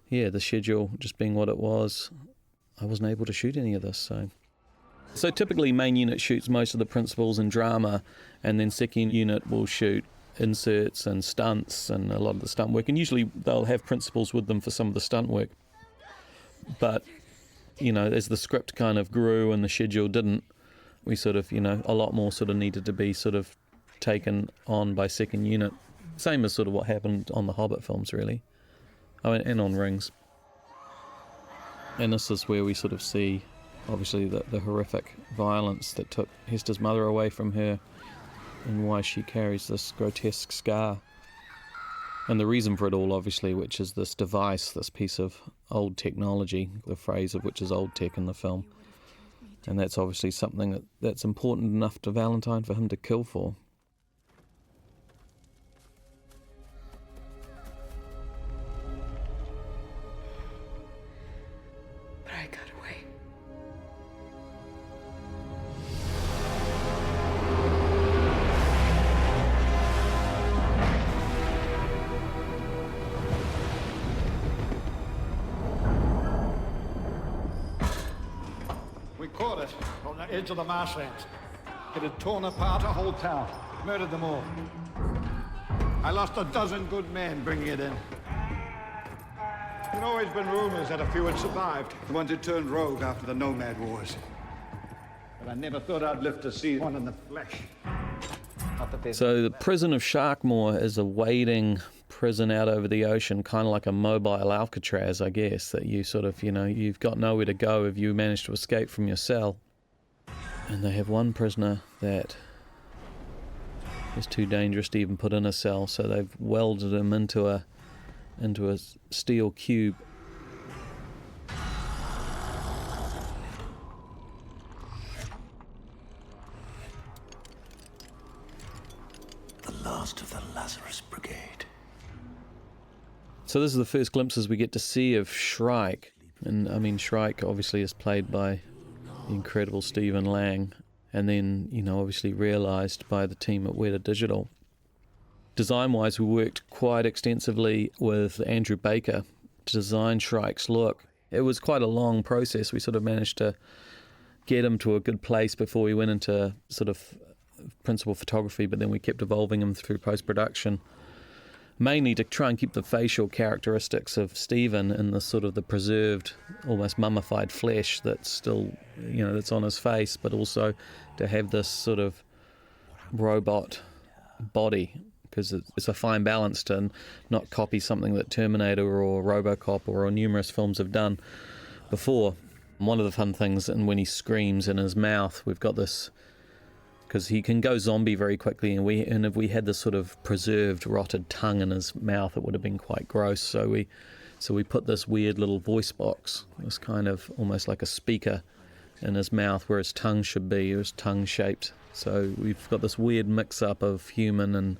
yeah, the schedule just being what it was, I wasn't able to shoot any of this. So typically main unit shoots most of the principals and drama, and then second unit will shoot inserts and stunts and a lot of the stunt work, and usually they'll have principals with them for some of the stunt work. But you know, as the script kind of grew and the schedule didn't, we sort of, you know, a lot more sort of needed to be sort of taken on by second unit. Same as sort of what happened on the Hobbit films, really. I mean, and on Rings. And this is where we sort of see, obviously, the horrific violence that took Hester's mother away from her and why she carries this grotesque scar. And the reason for it all, obviously, which is this device, this piece of old technology, the phrase of which is old tech in the film. And that's obviously something that's important enough to Valentine for him to kill for. But I got away. We caught it on the edge of the marshlands. It had torn apart a whole town, murdered them all. I lost a dozen good men bringing it in. There'd always been rumors that a few had survived, the ones who turned rogue after the Nomad Wars. But I never thought I'd live to see one in the flesh. So the prison of Sharkmoor is a waiting prison out over the ocean, kind of like a mobile Alcatraz, I guess, that you sort of, you know, you've got nowhere to go if you manage to escape from your cell. And they have one prisoner that is too dangerous to even put in a cell, so they've welded him into a steel cube. The last of the Lazarus Brigade. So this is the first glimpses we get to see of Shrike. And I mean, Shrike obviously is played by the incredible Stephen Lang, and then, you know, obviously realised by the team at Weta Digital. Design-wise, we worked quite extensively with Andrew Baker to design Shrike's look. It was quite a long process. We sort of managed to get him to a good place before we went into sort of principal photography, but then we kept evolving him through post-production, mainly to try and keep the facial characteristics of Stephen in the sort of the preserved, almost mummified flesh that's still, you know, that's on his face, but also to have this sort of robot body, because it's a fine balance to not copy something that Terminator or RoboCop or numerous films have done before. One of the fun things, and when he screams in his mouth, we've got this, because he can go zombie very quickly, and if we had this sort of preserved, rotted tongue in his mouth, it would have been quite gross. So we put this weird little voice box, this kind of almost like a speaker in his mouth where his tongue should be. It was tongue shaped. So we've got this weird mix-up of human and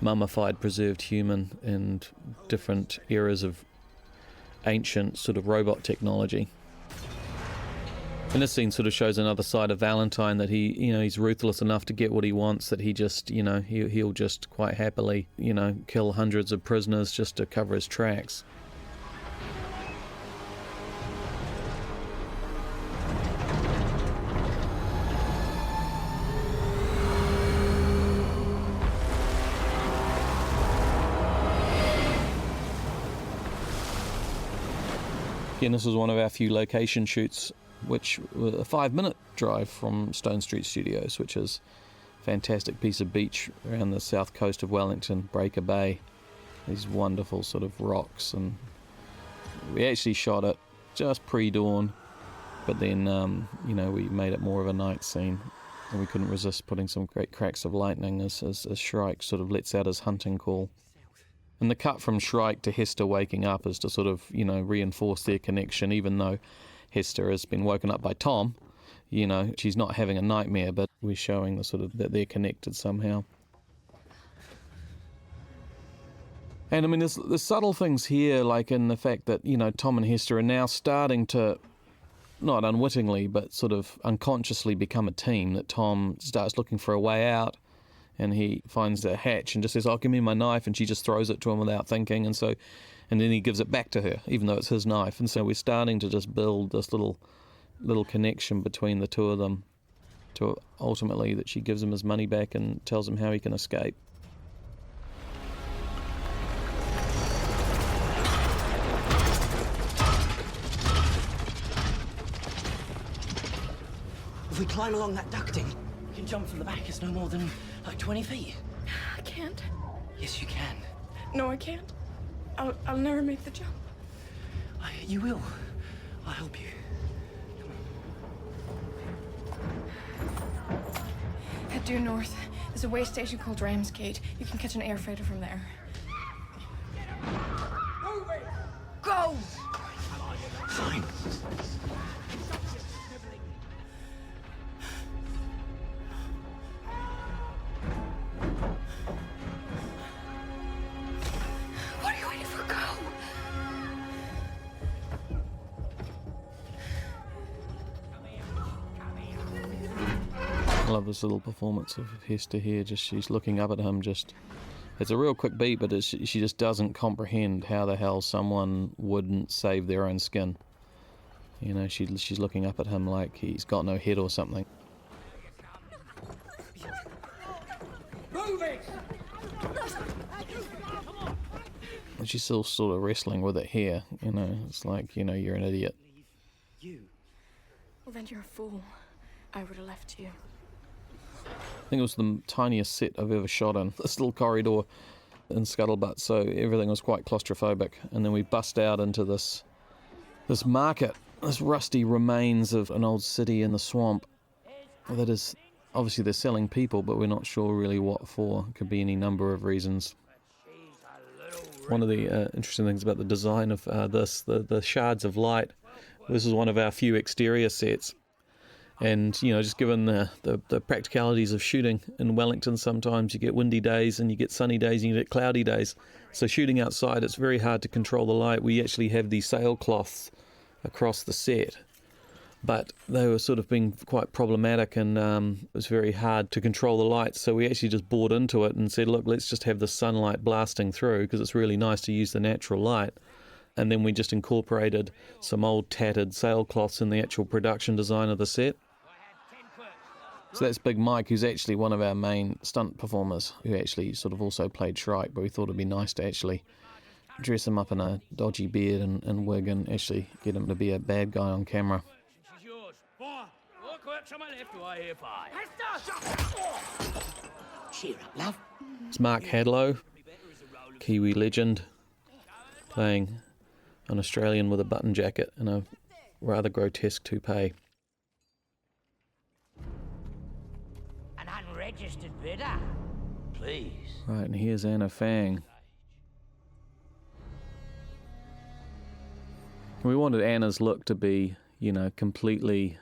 mummified, preserved human and different eras of ancient sort of robot technology. And this scene sort of shows another side of Valentine, that he's ruthless enough to get what he wants, that he just, he'll just quite happily, kill hundreds of prisoners just to cover his tracks. Again, this was one of our few location shoots, which was a 5-minute drive from Stone Street Studios, which is a fantastic piece of beach around the south coast of Wellington, Breaker Bay. These wonderful sort of rocks, and we actually shot it just pre-dawn, but then, we made it more of a night scene, and we couldn't resist putting some great cracks of lightning as Shrike sort of lets out his hunting call. And the cut from Shrike to Hester waking up is to sort of, reinforce their connection, even though Hester has been woken up by Tom. She's not having a nightmare, but we're showing that they're connected somehow. And I mean, there's subtle things here, like in the fact that, Tom and Hester are now starting to, not unwittingly, but sort of unconsciously become a team, that Tom starts looking for a way out. And he finds a hatch and just says, "Oh, give me my knife," and she just throws it to him without thinking, and then he gives it back to her, even though it's his knife. And so we're starting to just build this little connection between the two of them, to ultimately that she gives him his money back and tells him how he can escape. If we climb along that ducting, we can jump from the back. It's no more than like 20 feet. I can't. Yes, you can. No, I can't. I'll never make the jump. You will. I'll help you. Head due north. There's a way station called Ramsgate. You can catch an air freighter from there. Go! Fine. I love this little performance of Hester here. She's looking up at him. It's a real quick beat, but she just doesn't comprehend how the hell someone wouldn't save their own skin. She's looking up at him like he's got no head or something. Move it! And she's still sort of wrestling with it here. It's like, you're an idiot. Well, then you're a fool. I would have left you. I think it was the tiniest set I've ever shot in. This little corridor in Scuttlebutt, so everything was quite claustrophobic. And then we bust out into this market, this rusty remains of an old city in the swamp. That is, obviously they're selling people, but we're not sure really what for. Could be any number of reasons. One of the interesting things about the design of the shards of light, this is one of our few exterior sets. And, just given the practicalities of shooting in Wellington, sometimes you get windy days and you get sunny days and you get cloudy days. So shooting outside, it's very hard to control the light. We actually have these sailcloths across the set, but they were sort of being quite problematic, and it was very hard to control the light. So we actually just bought into it and said, look, let's just have the sunlight blasting through, because it's really nice to use the natural light. And then we just incorporated some old tattered sailcloths in the actual production design of the set. So that's Big Mike, who's actually one of our main stunt performers, who actually sort of also played Shrike, but we thought it'd be nice to actually dress him up in a dodgy beard and wig and actually get him to be a bad guy on camera. Cheer up, love. It's Mark Hadlow, Kiwi legend, playing an Australian with a button jacket and a rather grotesque toupee. An unregistered bidder? Please. Right, and here's Anna Fang. We wanted Anna's look to be, completely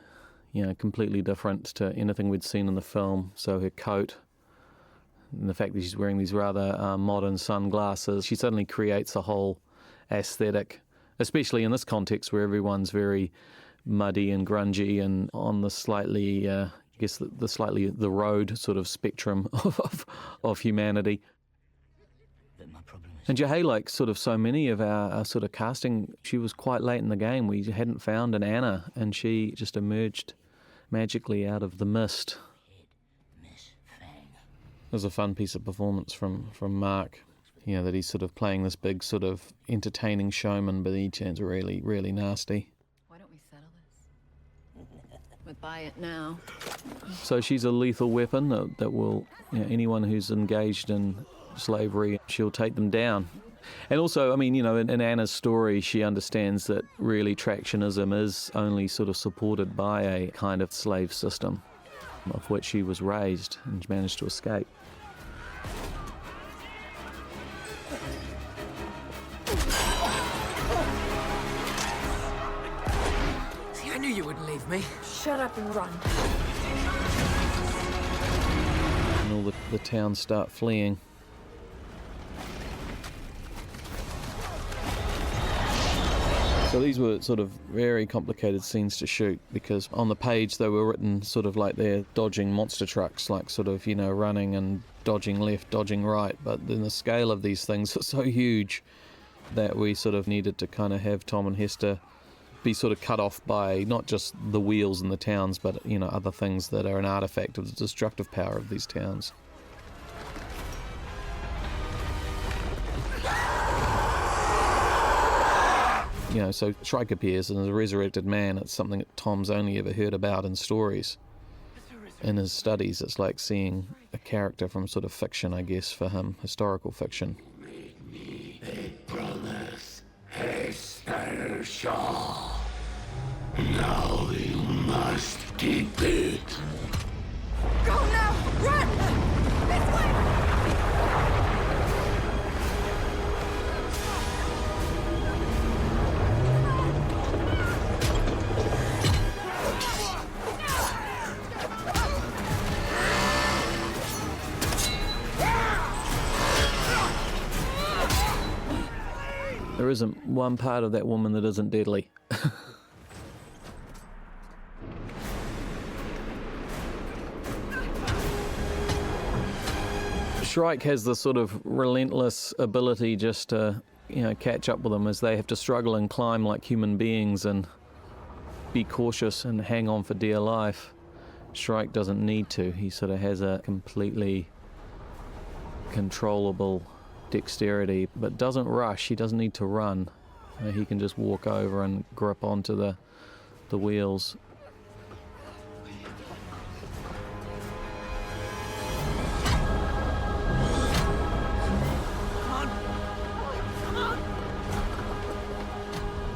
different to anything we'd seen in the film. So her coat, and the fact that she's wearing these rather modern sunglasses, she suddenly creates a whole aesthetic, especially in this context where everyone's very muddy and grungy and on the slightly, the road sort of spectrum of humanity. And Jahé, like sort of so many of our sort of casting, she was quite late in the game. We hadn't found an Anna, and she just emerged magically out of the mist. It was a fun piece of performance from Mark, that he's sort of playing this big sort of entertaining showman, but he turns really, really nasty. Why don't we settle this? We'll buy it now. So she's a lethal weapon that will, anyone who's engaged in slavery, she'll take them down. And also, I mean, in Anna's story, she understands that really tractionism is only sort of supported by a kind of slave system of which she was raised and managed to escape. See, I knew you wouldn't leave me. Shut up and run. And all the towns start fleeing. So these were sort of very complicated scenes to shoot because on the page they were written sort of like they're dodging monster trucks, like sort of, running and dodging left, dodging right. But then the scale of these things are so huge that we sort of needed to kind of have Tom and Hester be sort of cut off by not just the wheels in the towns, but, other things that are an artifact of the destructive power of these towns. So Shrike appears and is a resurrected man. It's something that Tom's only ever heard about in stories. In his studies, it's like seeing a character from sort of fiction, I guess, for him, historical fiction. Promise, Hester Shaw. Now you must keep it. Go now! Run! This way! There isn't one part of that woman that isn't deadly. Shrike has this sort of relentless ability just to, catch up with them as they have to struggle and climb like human beings and be cautious and hang on for dear life. Shrike doesn't need to. He sort of has a completely controllable dexterity, but doesn't rush. He doesn't need to run. He can just walk over and grip onto the wheels.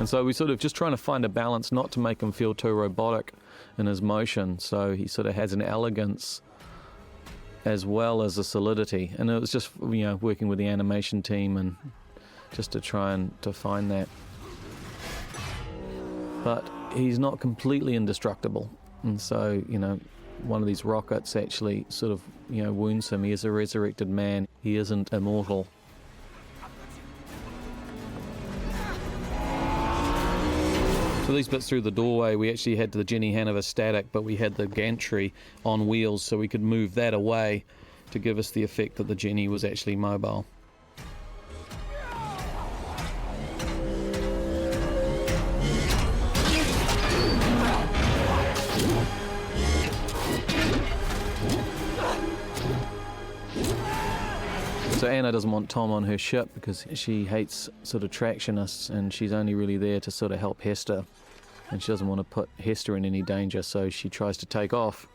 And so we sort of just trying to find a balance not to make him feel too robotic in his motion. So he sort of has an elegance as well as a solidity. And it was just, working with the animation team and just to try and to find that. But he's not completely indestructible. And so, one of these rockets actually sort of, wounds him. He is a resurrected man. He isn't immortal. So these bits through the doorway, we actually had the Jenny Hanover static, but we had the gantry on wheels, so we could move that away to give us the effect that the Jenny was actually mobile. So Anna doesn't want Tom on her ship because she hates sort of tractionists, and she's only really there to sort of help Hester. And she doesn't want to put Hester in any danger, so she tries to take off.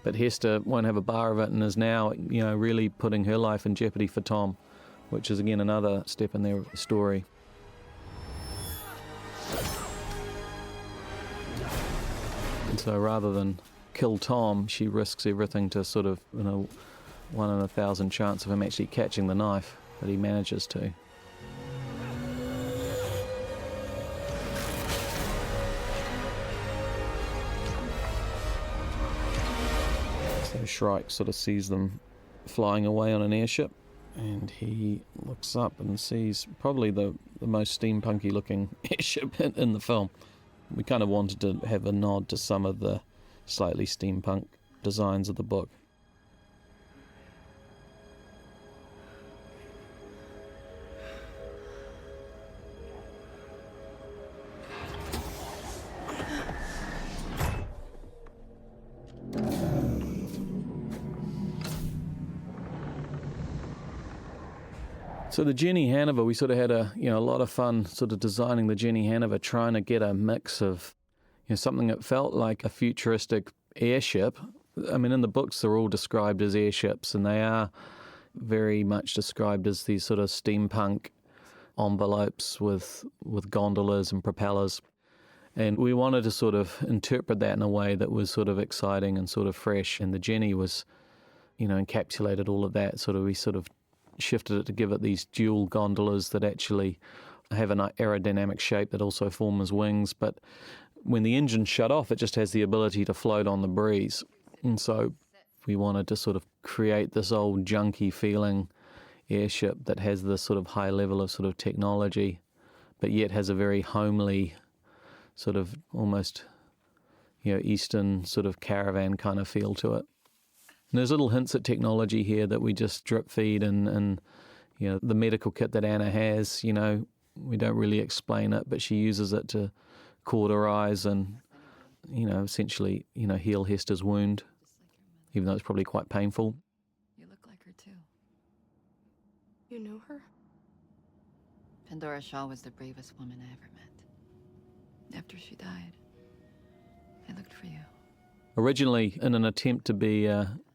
But Hester won't have a bar of it and is now, really putting her life in jeopardy for Tom, which is again another step in their story. And so rather than kill Tom, she risks everything to sort of, 1 in 1,000 chance of him actually catching the knife, but he manages to. So Shrike sort of sees them flying away on an airship, and he looks up and sees probably the most steampunky looking airship in the film. We kind of wanted to have a nod to some of the slightly steampunk designs of the book. So the Jenny Hanover, we sort of had a lot of fun sort of designing the Jenny Hanover, trying to get a mix of something that felt like a futuristic airship. I mean, in the books they're all described as airships, and they are very much described as these sort of steampunk envelopes with gondolas and propellers. And we wanted to sort of interpret that in a way that was sort of exciting and sort of fresh. And the Jenny was, encapsulated all of that. We sort of shifted it to give it these dual gondolas that actually have an aerodynamic shape that also form as wings. But when the engine's shut off, it just has the ability to float on the breeze. And so we wanted to sort of create this old junky feeling airship that has this sort of high level of sort of technology, but yet has a very homely sort of almost, Eastern sort of caravan kind of feel to it. And there's little hints at technology here that we just drip feed, and the medical kit that Anna has, we don't really explain it, but she uses it to cauterize and, essentially, heal Hester's wound, even though it's probably quite painful. You look like her too. You know her? Pandora Shaw was the bravest woman I ever met. After she died, I looked for you. Originally, in an attempt to be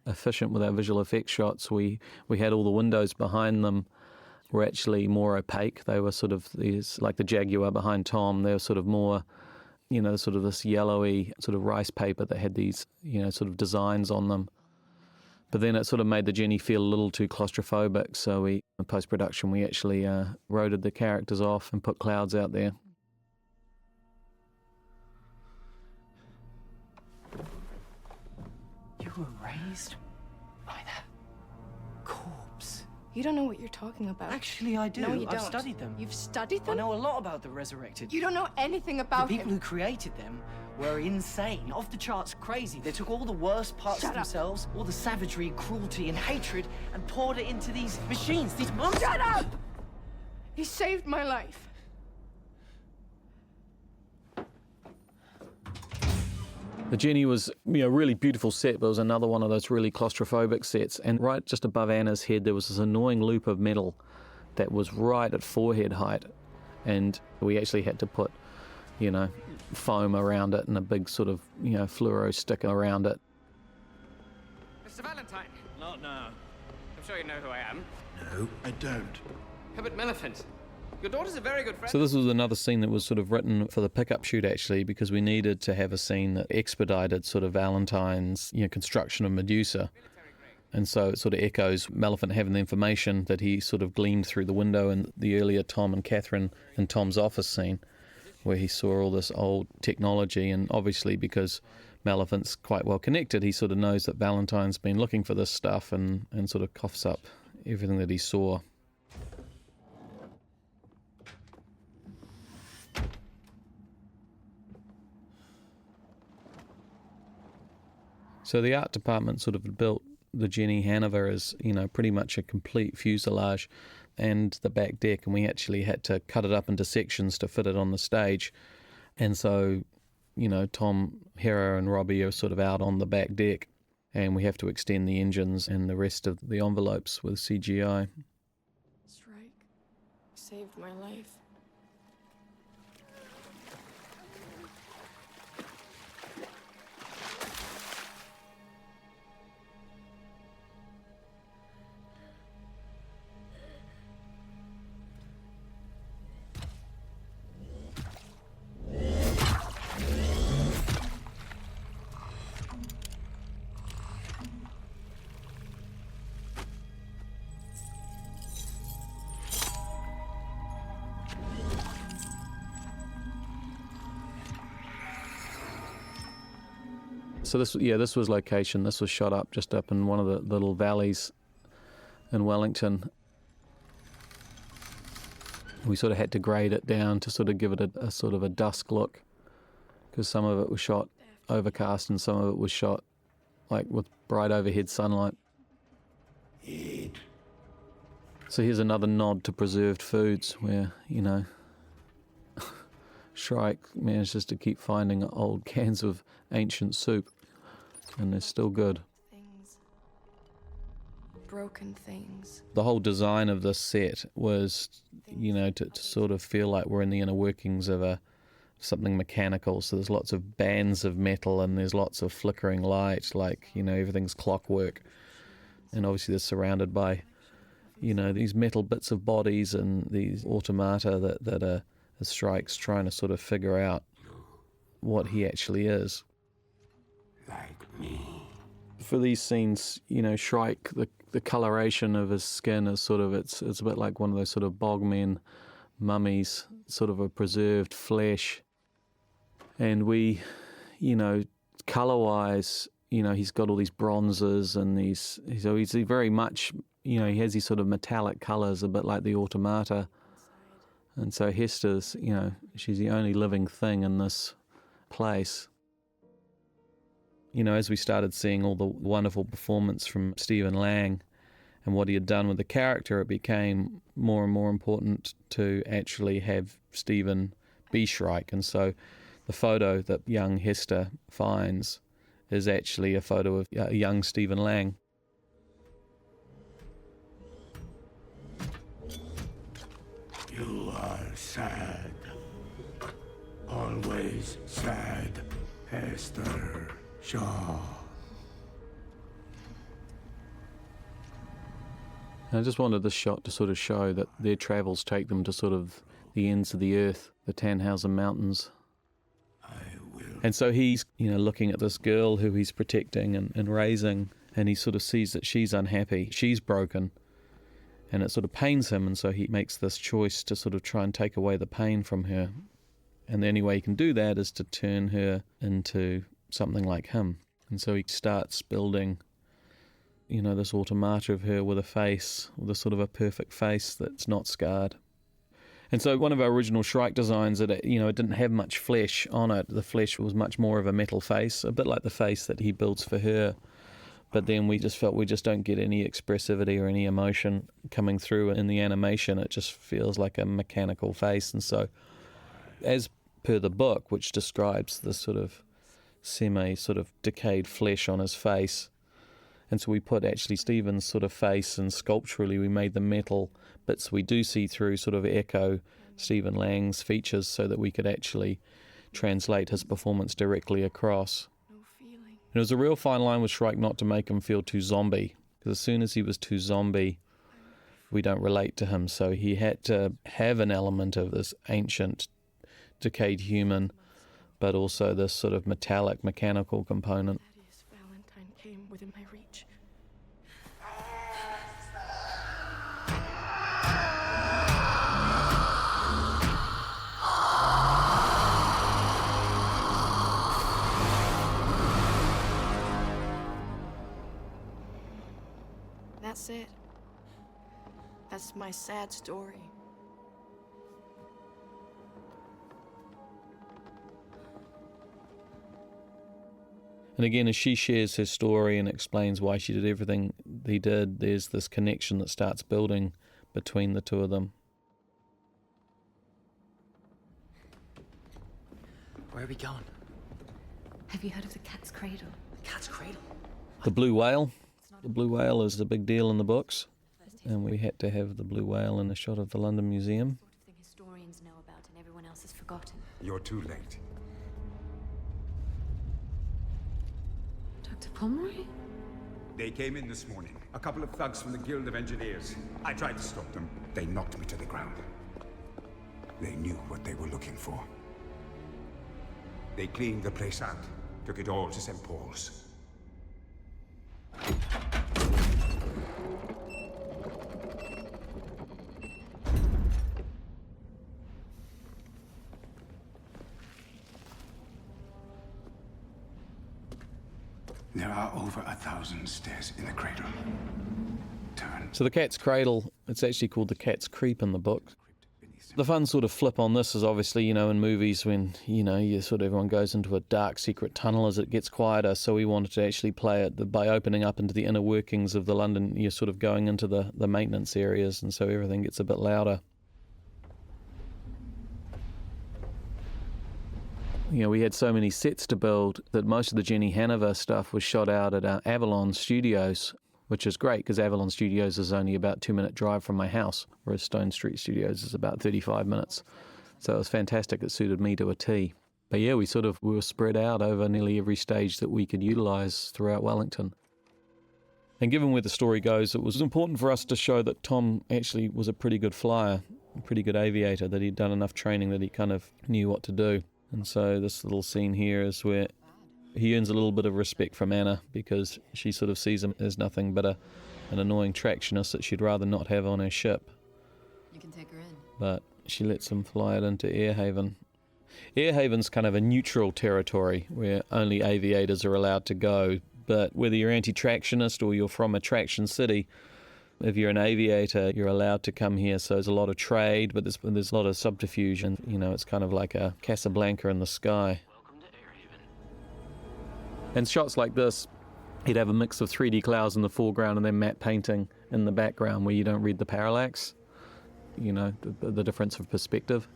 efficient with our visual effects shots, we had all the windows behind them were actually more opaque. They were sort of these, like the Jaguar behind Tom, they were sort of more, sort of this yellowy sort of rice paper that had these, sort of designs on them. But then it sort of made the Jenny feel a little too claustrophobic, so in post-production, we actually rotated the characters off and put clouds out there. You were raised by that corpse. You don't know what you're talking about. Actually, I do. No, you I've don't. studied them. You've studied I them? know a lot about the resurrected. You don't know anything about The people him. who created them were insane, off the charts crazy. They took all the worst parts Shut of up. themselves, all the savagery, cruelty, and hatred, and poured it into these machines, these monsters. Shut up! He saved my life. The Jenny was, a really beautiful set, but it was another one of those really claustrophobic sets. And right just above Anna's head, there was this annoying loop of metal that was right at forehead height. And we actually had to put, foam around it and a big sort of, fluoro sticker around it. Mr. Valentine. Not now. I'm sure you know who I am. No, I don't. Herbert Millifant. Your daughter's a very good friend. So this was another scene that was sort of written for the pickup shoot, actually, because we needed to have a scene that expedited sort of Valentine's, construction of Medusa. And so it sort of echoes Mellifont having the information that he sort of gleaned through the window in the earlier Tom and Catherine in Tom's office scene, where he saw all this old technology. And obviously, because Mellifont's quite well connected, he sort of knows that Valentine's been looking for this stuff and sort of coughs up everything that he saw. So the art department sort of built the Jenny Hanover as, pretty much a complete fuselage and the back deck, and we actually had to cut it up into sections to fit it on the stage. And so, Tom, Hera and Robbie are sort of out on the back deck, and we have to extend the engines and the rest of the envelopes with CGI. Shrike saved my life. So this was location. This was shot up just up in one of the little valleys in Wellington. We sort of had to grade it down to sort of give it a sort of a dusk look, because some of it was shot overcast and some of it was shot like with bright overhead sunlight. So here's another nod to preserved foods where, you know, Shrike manages to keep finding old cans of ancient soup, and they're still good. Broken things. The whole design of this set was, you know, to sort of feel like we're in the inner workings of something mechanical. So there's lots of bands of metal and there's lots of flickering light, like, you know, everything's clockwork. And obviously they're surrounded by, you know, these metal bits of bodies and these automata that are Shrike's trying to sort of figure out what he actually is. Like me. For these scenes, you know, Shrike, the coloration of his skin is sort of, it's a bit like one of those sort of bogmen mummies, sort of a preserved flesh. And we, you know, colour-wise, you know, he's got all these bronzes and he's very much, you know, he has these sort of metallic colours, a bit like the automata. And so Hester's, you know, she's the only living thing in this place. You know, as we started seeing all the wonderful performance from Stephen Lang and what he had done with the character, it became more and more important to actually have Stephen be Shrike. And so the photo that young Hester finds is actually a photo of young Stephen Lang. You are sad. Always sad, Hester Shaw. And I just wanted this shot to sort of show that their travels take them to sort of the ends of the earth, the Tannhauser Mountains. And so he's, you know, looking at this girl who he's protecting and raising, and he sort of sees that she's unhappy, she's broken, and it sort of pains him, and so he makes this choice to sort of try and take away the pain from her. And the only way he can do that is to turn her into something like him. And so he starts building, you know, this automata of her with a face, with a sort of a perfect face that's not scarred. And so one of our original Shrike designs, it, you know, it didn't have much flesh on it. The flesh was much more of a metal face, a bit like the face that he builds for her. But then we just felt we just don't get any expressivity or any emotion coming through in the animation. It just feels like a mechanical face. And so, as per the book, which describes this sort of sort of decayed flesh on his face, and so we put actually Stephen's sort of face, and sculpturally we made the metal bits we do see through sort of echo Stephen Lang's features, so that we could actually translate his performance directly across. And it was a real fine line with Shrike not to make him feel too zombie, because as soon as he was too zombie, we don't relate to him. So he had to have an element of this ancient, decayed human, but also this sort of metallic, mechanical component. Valentine came within my reach. That's it. That's my sad story. And again, as she shares her story and explains why she did everything he did, there's this connection that starts building between the two of them. Where are we going? Have you heard of the Cat's Cradle? The Cat's Cradle? The blue whale. The blue whale is a big deal in the books, and we had to have the blue whale in a shot of the London Museum. Sort of thing historians know about and everyone else has forgotten. You're too late. Dr. Pomeroy? They came in this morning. A couple of thugs from the Guild of Engineers. I tried to stop them. They knocked me to the ground. They knew what they were looking for. They cleaned the place out, took it all to St. Paul's. There are over 1,000 stairs in the cradle. Turn. So the Cat's Cradle, it's actually called the Cat's Creep in the book. The fun sort of flip on this is obviously, in movies when, you sort of everyone goes into a dark secret tunnel as it gets quieter, so we wanted to actually play it by opening up into the inner workings of the London, you're sort of going into the maintenance areas, and so everything gets a bit louder. We had so many sets to build that most of the Jenny Hanover stuff was shot out at Avalon Studios, which is great because Avalon Studios is only about 2-minute drive from my house, whereas Stone Street Studios is about 35 minutes. So it was fantastic. It suited me to a T. But yeah, we were spread out over nearly every stage that we could utilise throughout Wellington. And given where the story goes, it was important for us to show that Tom actually was a pretty good flyer, a pretty good aviator, that he'd done enough training that he kind of knew what to do. And so this little scene here is where he earns a little bit of respect from Anna because she sort of sees him as nothing but an annoying tractionist that she'd rather not have on her ship. You can take her in. But she lets him fly it into Airhaven. Airhaven's kind of a neutral territory where only aviators are allowed to go, but whether you're anti-tractionist or you're from a traction city, if you're an aviator, you're allowed to come here. So there's a lot of trade, but there's a lot of subterfuge, and it's kind of like a Casablanca in the sky. And shots like this, you'd have a mix of 3D clouds in the foreground and then matte painting in the background where you don't read the parallax, the difference of perspective.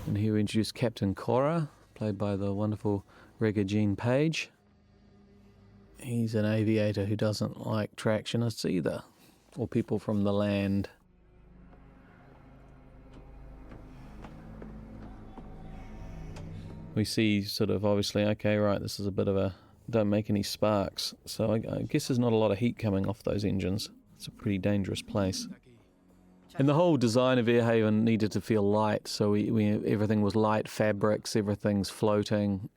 And here we introduce Captain Cora, played by the wonderful Regina Page. He's an aviator who doesn't like tractionists either, or people from the land. We see sort of obviously, okay, right, this is a bit of don't make any sparks. So I guess there's not a lot of heat coming off those engines. It's a pretty dangerous place. And the whole design of Airhaven needed to feel light, so everything was light fabrics, everything's floating,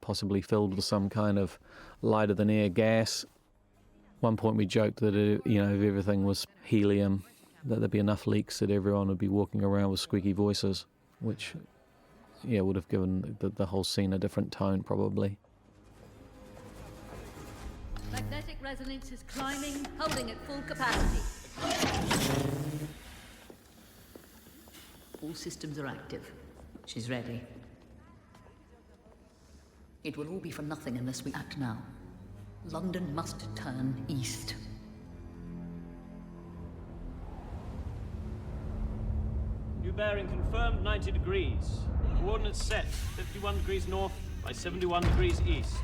possibly filled with some kind of lighter-than-air gas. At one point we joked that, if everything was helium, that there'd be enough leaks that everyone would be walking around with squeaky voices, which, would have given the whole scene a different tone, probably. Magnetic resonance is climbing, holding at full capacity. All systems are active. She's ready. It will all be for nothing unless we act now. London must turn east. New bearing confirmed, 90 degrees. Coordinates set, 51 degrees north by 71 degrees east.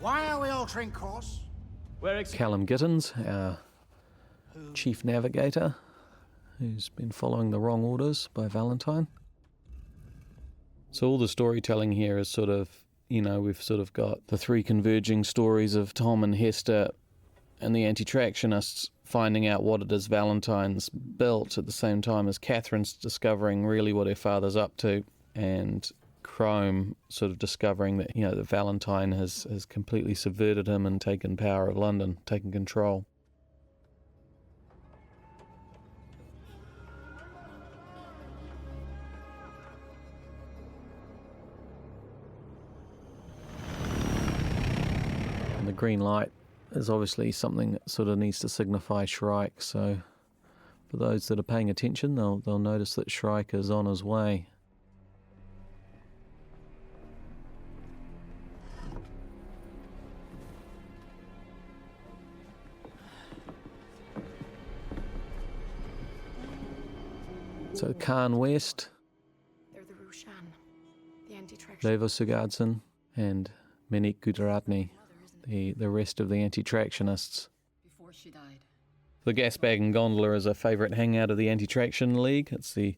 Why are we altering course? Callum Gittins, our chief navigator, who's been following the wrong orders by Valentine. So all the storytelling here is sort of, we've sort of got the three converging stories of Tom and Hester and the anti-tractionists finding out what it is Valentine's built at the same time as Catherine's discovering really what her father's up to, and Crome sort of discovering that, that Valentine has completely subverted him and taken power of London, taken control. And the green light is obviously something that sort of needs to signify Shrike, so for those that are paying attention, they'll notice that Shrike is on his way. So Khan West, They're the Rushan, the anti-traction. Levo Sigurdsson, and Menik Gujaratni, the rest of the anti-tractionists. Before she died. The gas bag and gondola is a favourite hangout of the Anti-Traction League. It's the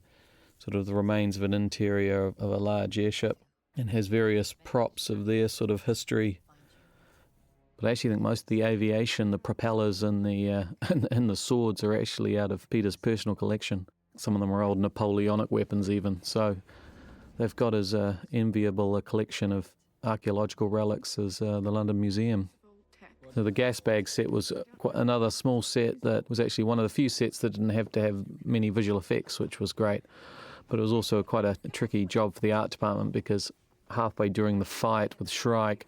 sort of the remains of an interior of a large airship and has various props of their sort of history. But I actually think most of the aviation, the propellers and the swords are actually out of Peter's personal collection. Some of them are old Napoleonic weapons even. So they've got as enviable a collection of archaeological relics as the London Museum. So the gas bag set was another small set that was actually one of the few sets that didn't have to have many visual effects, which was great. But it was also quite a tricky job for the art department because halfway during the fight with Shrike,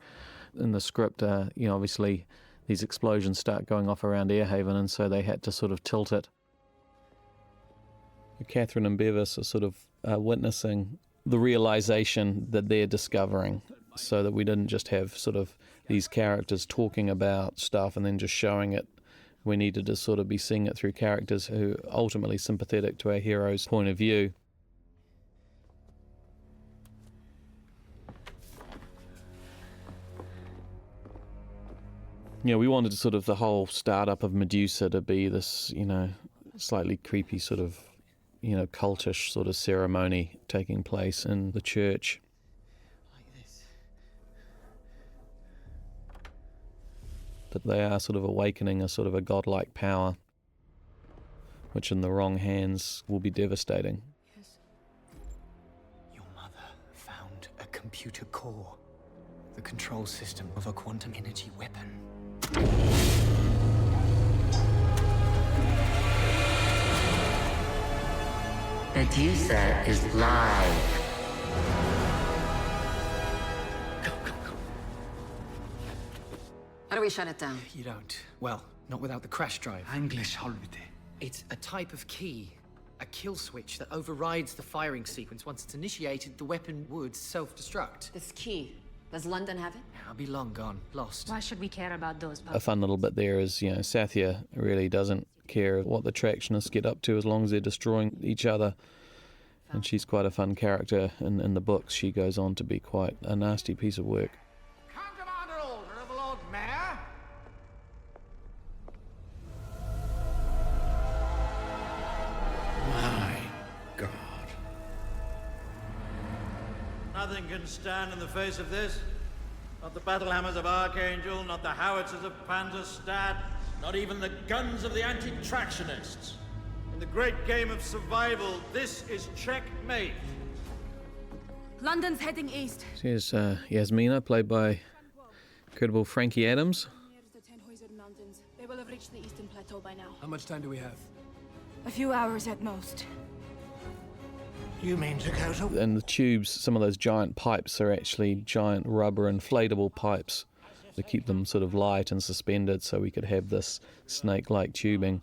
in the script, obviously these explosions start going off around Airhaven, and so they had to sort of tilt it. Catherine and Bevis are sort of witnessing the realization that they're discovering, so that we didn't just have sort of these characters talking about stuff and then just showing it. We needed to sort of be seeing it through characters who are ultimately sympathetic to our hero's point of view. We wanted sort of the whole startup of Medusa to be this, slightly creepy sort of, cultish sort of ceremony taking place in the church. That they are sort of awakening a sort of a godlike power, which in the wrong hands will be devastating. Your mother found a computer core, the control system of a quantum energy weapon. Medusa is live. How do we shut it down? You don't. Well, not without the crash drive. English helvete. It's a type of key, a kill switch that overrides the firing sequence. Once it's initiated, the weapon would self-destruct. This key, does London have it? I'll be long gone, lost. Why should we care about those? A fun little bit there is, Sathya really doesn't care what the Tractionists get up to as long as they're destroying each other. And she's quite a fun character in the books. She goes on to be quite a nasty piece of work. Commander Older of the Lord Mayor. My God. Nothing can stand in the face of this. Not the battle hammers of Archangel, not the howitzers of Panzerstadt, not even the guns of the anti-Tractionists. In the great game of survival, this is checkmate. London's heading east. Here's Yasmina, played by incredible Frankie Adams. Near the Tannhäuser Mountains. They will have reached the eastern plateau by now. How much time do we have? A few hours at most. You mean to go to... And the tubes, some of those giant pipes are actually giant rubber inflatable pipes to keep them sort of light and suspended so we could have this snake-like tubing.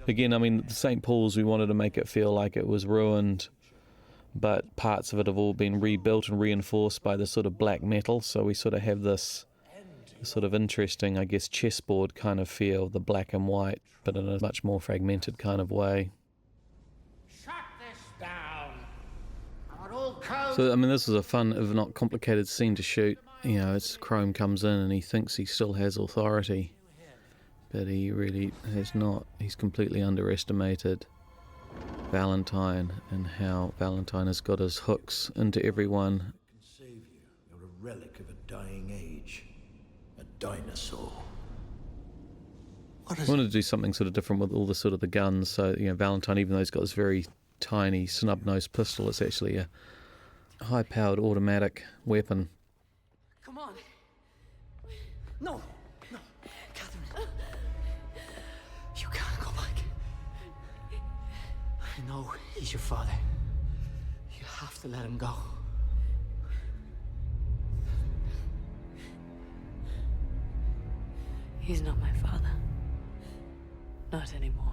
Again, the St. Paul's, we wanted to make it feel like it was ruined, but parts of it have all been rebuilt and reinforced by the sort of black metal, so we sort of have this sort of interesting, I guess, chessboard kind of feel, the black and white, but in a much more fragmented kind of way. Shut this down. Our old code... So, this was a fun, if not complicated scene to shoot. As Chrome comes in and he thinks he still has authority. But he really has not. He's completely underestimated Valentine and how Valentine has got his hooks into everyone. Can save you. You're a relic of a dying age. A dinosaur. I wanted to do something sort of different with all the sort of the guns. So, Valentine, even though he's got this very tiny snub-nosed pistol, it's actually a high-powered automatic weapon. Come on. No. You can't go back. I know he's your father. You have to let him go. He's not my father. Not anymore.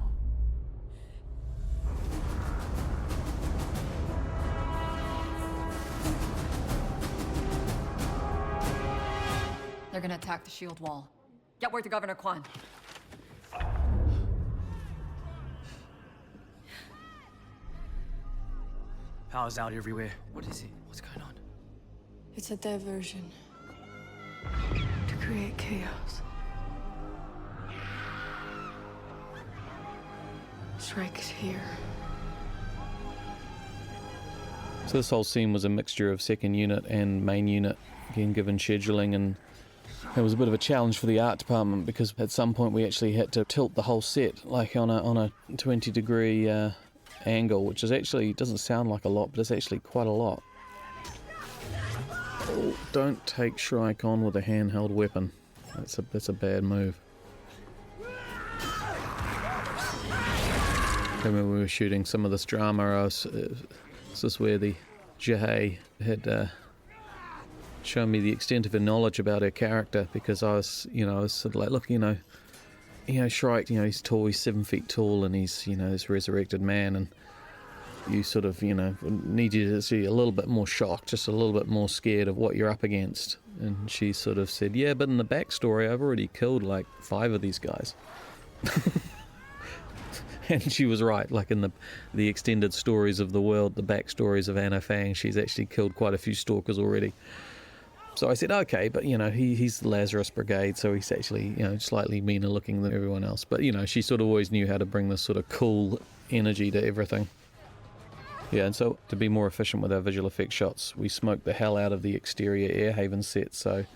They're gonna attack the shield wall. Get word to Governor Kwan. Power's out everywhere. What is it? What's going on? It's a diversion. To create chaos. Shrike is here. So this whole scene was a mixture of second unit and main unit, again given scheduling, and it was a bit of a challenge for the art department because at some point we actually had to tilt the whole set like on a 20-degree angle, which is actually, doesn't sound like a lot, but it's actually quite a lot. Oh, don't take Shrike on with a handheld weapon. That's a bad move. I remember we were shooting some of this drama. This is where the Jihei had shown me the extent of her knowledge about her character, because I was sort of like, look, Shrike, he's tall, he's 7 feet tall, and he's, this resurrected man, and you sort of, need you to see a little bit more shocked, just a little bit more scared of what you're up against. And she sort of said, yeah, but in the backstory, I've already killed like 5 of these guys. And she was right. Like in the extended stories of the world, the backstories of Anna Fang, she's actually killed quite a few stalkers already. So I said, okay, but he's the Lazarus Brigade, so he's actually slightly meaner looking than everyone else. But she sort of always knew how to bring this sort of cool energy to everything. Yeah, and so to be more efficient with our visual effects shots, we smoked the hell out of the exterior Airhaven set. So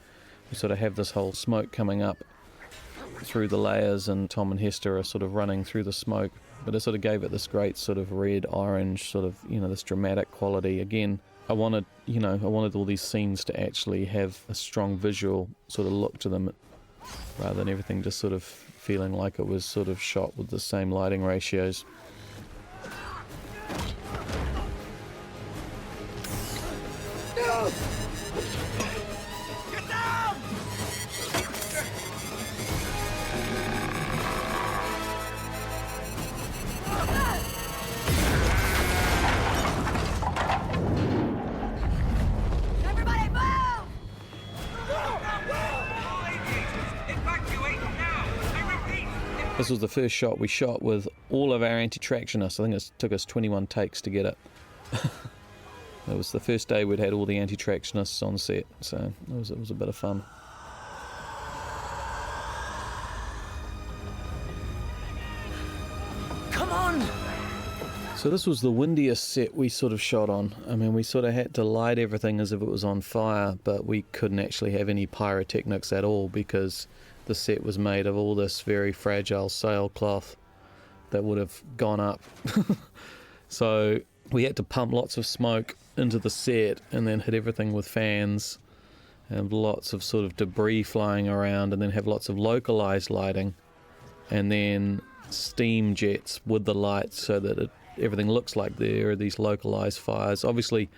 we sort of have this whole smoke coming up through the layers, and Tom and Hester are sort of running through the smoke, but it sort of gave it this great sort of red orange sort of this dramatic quality. Again, I wanted all these scenes to actually have a strong visual sort of look to them, rather than everything just sort of feeling like it was sort of shot with the same lighting ratios. No! This was the first shot we shot with all of our anti-tractionists. I think it took us 21 takes to get it. It was the first day we'd had all the anti-tractionists on set, so it was a bit of fun. Come on! So this was the windiest set we sort of shot on. I mean, we sort of had to light everything as if it was on fire, but we couldn't actually have any pyrotechnics at all, because the set was made of all this very fragile sailcloth that would have gone up. So we had to pump lots of smoke into the set and then hit everything with fans, and lots of sort of debris flying around, and then have lots of localized lighting, and then steam jets with the lights so that everything looks like there are these localized fires. Obviously,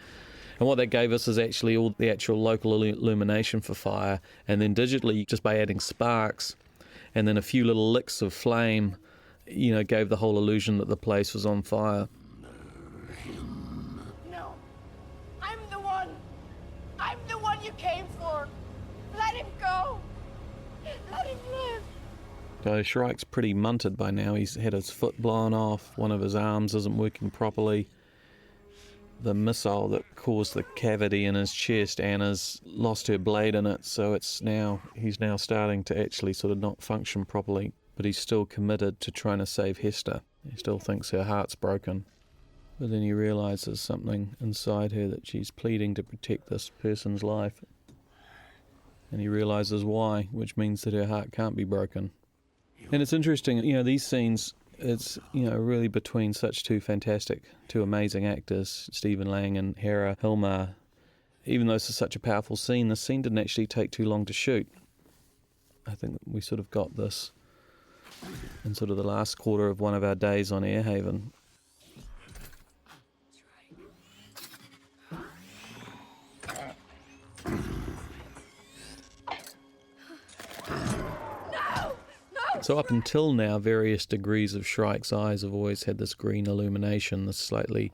and what that gave us is actually all the actual local illumination for fire, and then digitally, just by adding sparks and then a few little licks of flame, gave the whole illusion that the place was on fire. No. I'm the one. I'm the one you came for. Let him go. Let him live. So Shrike's pretty munted by now. He's had his foot blown off, one of his arms isn't working properly. The missile that caused the cavity in his chest, Anna's lost her blade in it, so he's now starting to actually sort of not function properly, but he's still committed to trying to save Hester. He still thinks her heart's broken, but then he realizes something inside her, that she's pleading to protect this person's life, and he realizes why, which means that her heart can't be broken. And it's interesting, these scenes, it's, really between such two amazing actors, Stephen Lang and Hera Hilmar. Even though this is such a powerful scene, the scene didn't actually take too long to shoot. I think we sort of got this in sort of the last quarter of one of our days on Airhaven. So up until now, various degrees of Shrike's eyes have always had this green illumination, this slightly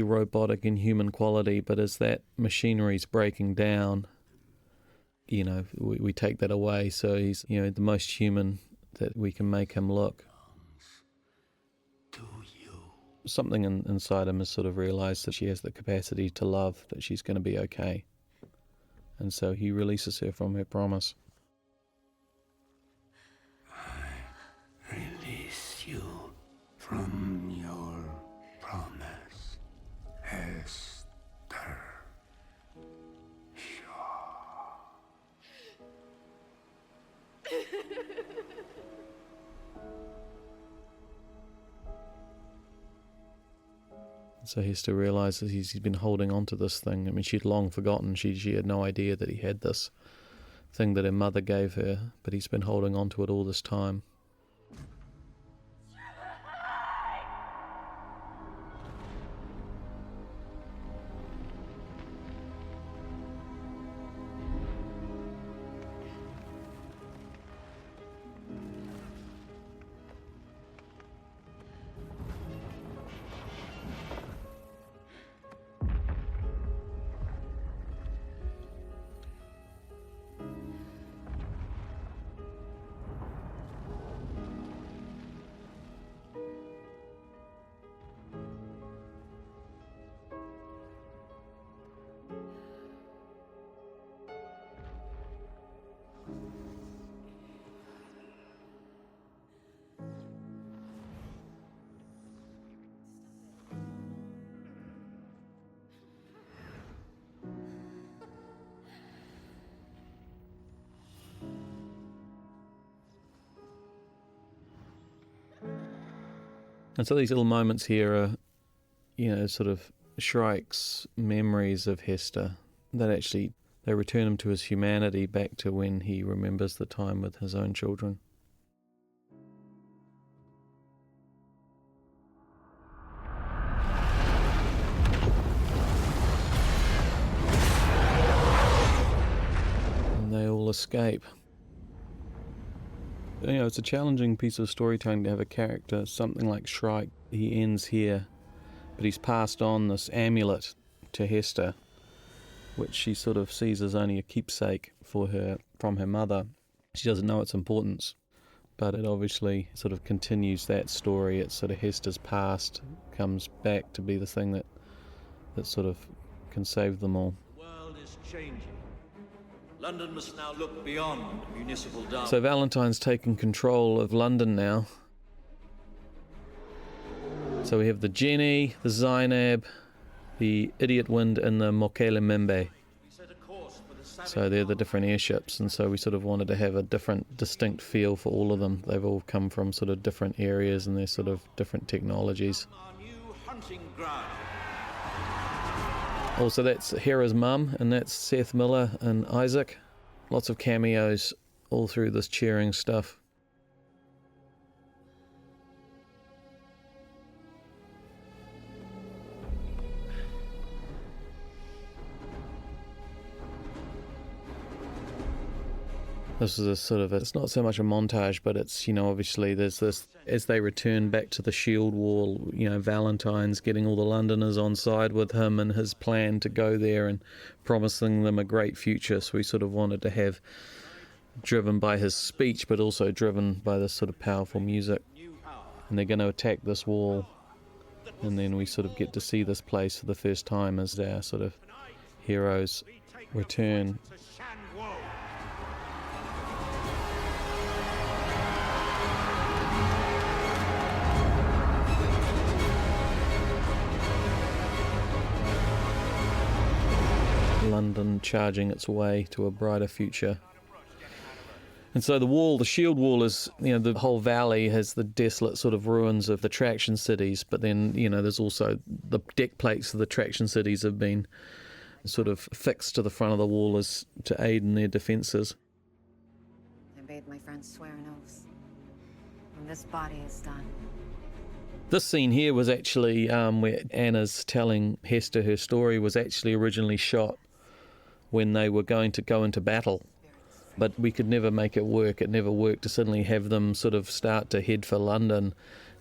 robotic and human quality, but as that machinery's breaking down, we take that away, so he's, the most human that we can make him look. Something inside him has sort of realised that she has the capacity to love, that she's going to be okay. And so he releases her from her promise. Release you from your promise, Hester Shaw. So Hester realises he's been holding on to this thing. I mean, she'd long forgotten. She had no idea that he had this thing that her mother gave her, but he's been holding on to it all this time. And so these little moments here are, sort of Shrike's memories of Hester, that actually they return him to his humanity, back to when he remembers the time with his own children. And they all escape. It's a challenging piece of storytelling to have a character, something like Shrike. He ends here, but he's passed on this amulet to Hester, which she sort of sees as only a keepsake for her from her mother. She doesn't know its importance, but it obviously sort of continues that story. It's sort of Hester's past comes back to be the thing that sort of can save them all. The world is changing. London must now look beyond municipal dominance. So Valentine's taken control of London now. So we have the Jenny, the Zainab, the Idiot Wind, and the Mokele Membe. So they're the different airships, and so we sort of wanted to have a different, distinct feel for all of them. They've all come from sort of different areas and they're sort of different technologies. Also, that's Hera's mum, and that's Seth Miller and Isaac. Lots of cameos all through this cheering stuff. This is a sort of, it's not so much a montage, but it's, obviously there's this, as they return back to the Shield Wall, Valentine's getting all the Londoners on side with him and his plan to go there and promising them a great future. So we sort of wanted to have, driven by his speech, but also driven by this sort of powerful music. And they're going to attack this wall. And then we sort of get to see this place for the first time as our sort of heroes return. London charging its way to a brighter future. And so the wall, the Shield Wall, is, the whole valley has the desolate sort of ruins of the Traction cities, but then, there's also the deck plates of the Traction cities have been sort of fixed to the front of the wall as to aid in their defences. I bade my friends swear an oath. When this body is done. This scene here was actually where Anna's telling Hester her story was actually originally shot when they were going to go into battle. But we could never make it work. It never worked to suddenly have them sort of start to head for London,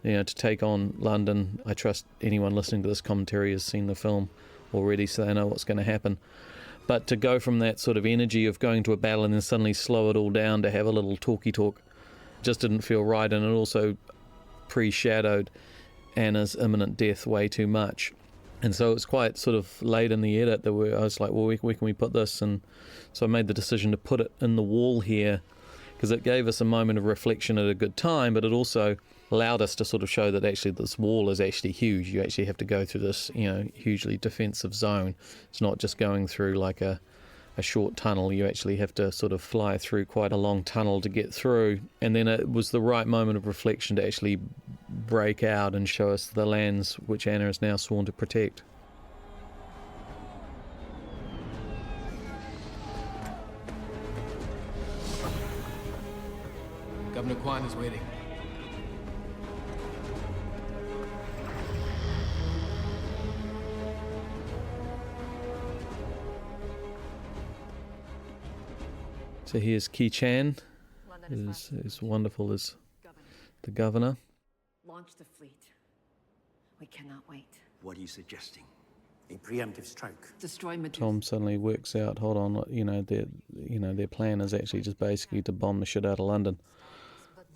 to take on London. I trust anyone listening to this commentary has seen the film already, so they know what's going to happen. But to go from that sort of energy of going to a battle and then suddenly slow it all down to have a little talky talk just didn't feel right, and it also pre-shadowed Anna's imminent death way too much. And so it was quite sort of late in the edit that I was like, well, where can we put this? And so I made the decision to put it in the wall here because it gave us a moment of reflection at a good time, but it also allowed us to sort of show that actually this wall is actually huge. You actually have to go through this, hugely defensive zone. It's not just going through like a short tunnel. You actually have to sort of fly through quite a long tunnel to get through. And then it was the right moment of reflection to actually break out and show us the lands which Anna is now sworn to protect. Governor Quine is waiting. So here's Ki Chan, who's wonderful as the governor. Launch the fleet. We cannot wait. What are you suggesting? A preemptive strike? Destroy Medusa. Tom suddenly works out, hold on, their plan is actually just basically to bomb the shit out of London.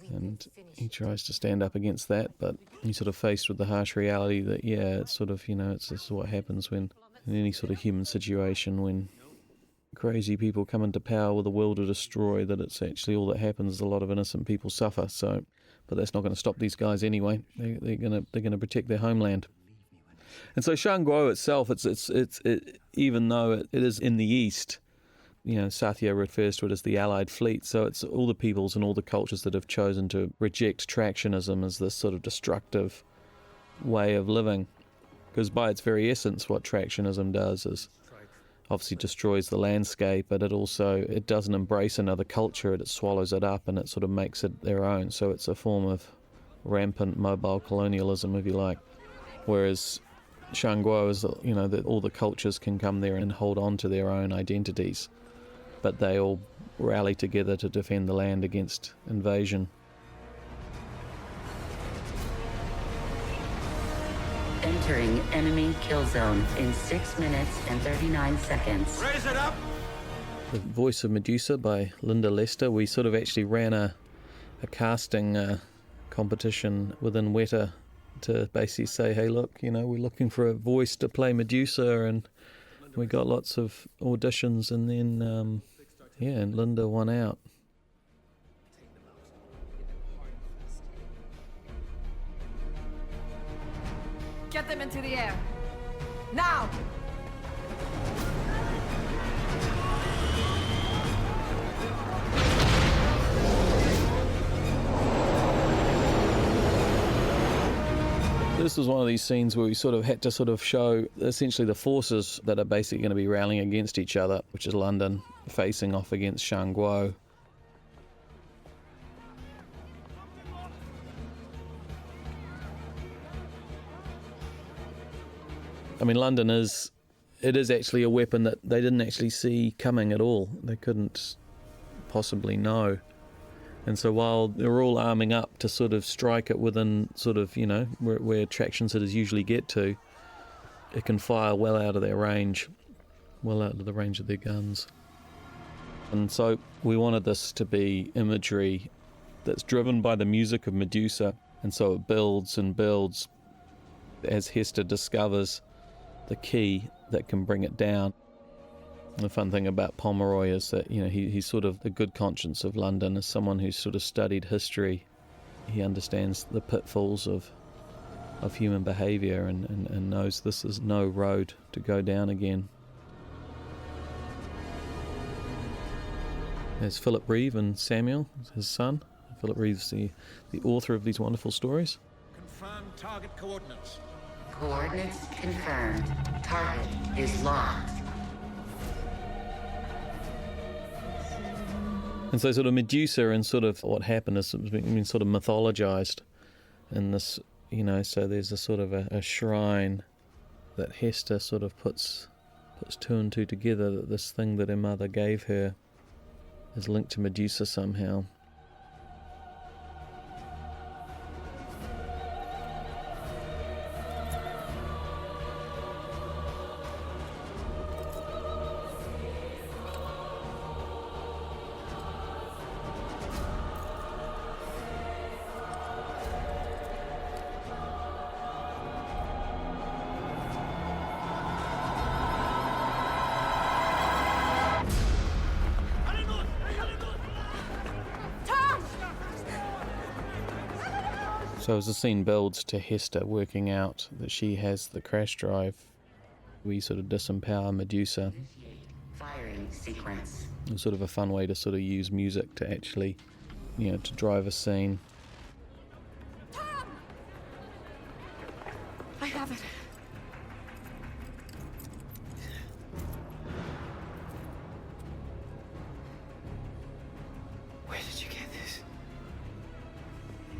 And he tries to stand up against that, but he's sort of faced with the harsh reality that, it's sort of, this is what happens when, in any sort of human situation, when crazy people come into power with a world to destroy, that it's actually all that happens is a lot of innocent people suffer. So, but that's not going to stop these guys anyway. They're going to protect their homeland. And so Shang-Guo itself, it's even though it is in the east, Satya refers to it as the Allied fleet. So it's all the peoples and all the cultures that have chosen to reject tractionism as this sort of destructive way of living. Because by its very essence, what tractionism does is obviously destroys the landscape, but it doesn't embrace another culture. It swallows it up and it sort of makes it their own. So it's a form of rampant mobile colonialism, if you like. Whereas Shang-Guo is, that all the cultures can come there and hold on to their own identities, but they all rally together to defend the land against invasion. Entering enemy kill zone in 6 minutes and 39 seconds. Raise it up! The Voice of Medusa by Linda Lester. We sort of actually ran a casting competition within Weta to basically say, hey, look, we're looking for a voice to play Medusa, and we got lots of auditions, and then, and Linda won out. Get them into the air. Now! This was one of these scenes where we sort of had to sort of show essentially the forces that are basically going to be rallying against each other, which is London facing off against Shang-Guo. I mean, London is actually a weapon that they didn't actually see coming at all. They couldn't possibly know. And so while they're all arming up to sort of strike it within sort of, where traction sitters usually get to, it can fire well out of their range, well out of the range of their guns. And so we wanted this to be imagery that's driven by the music of Medusa. And so it builds and builds as Hester discovers the key that can bring it down. The fun thing about Pomeroy is that, he's sort of the good conscience of London. As someone who's sort of studied history, he understands the pitfalls of human behaviour and knows this is no road to go down again. There's Philip Reeve and Samuel, his son. Philip Reeve's the author of these wonderful stories. Confirm target coordinates. Coordinates confirmed. Target is locked. And so sort of Medusa and sort of what happened is it's been sort of mythologized in this, so there's a sort of a shrine that Hester sort of puts two and two together, that this thing that her mother gave her is linked to Medusa somehow. So as the scene builds to Hester working out that she has the crash drive, we sort of disempower Medusa. Firing sequence. It's sort of a fun way to sort of use music to actually, to drive a scene. I have it. Where did you get this?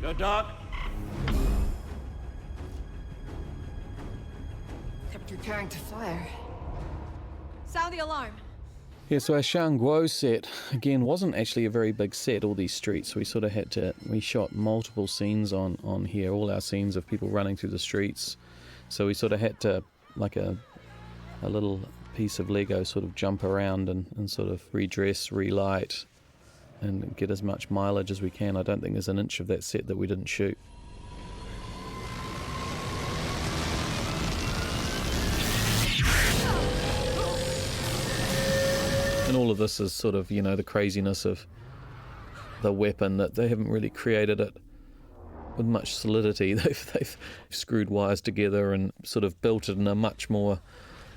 Go dark. They're preparing to fire. Sound the alarm. Yeah, so our Shangguo set, again, wasn't actually a very big set, all these streets. We sort of had to, we shot multiple scenes on here, all our scenes of people running through the streets. So we sort of had to, like a little piece of Lego, sort of jump around and sort of redress, relight, and get as much mileage as we can. I don't think there's an inch of that set that we didn't shoot. And all of this is sort of, you know, the craziness of the weapon, that they haven't really created it with much solidity. They've screwed wires together and sort of built it in a much more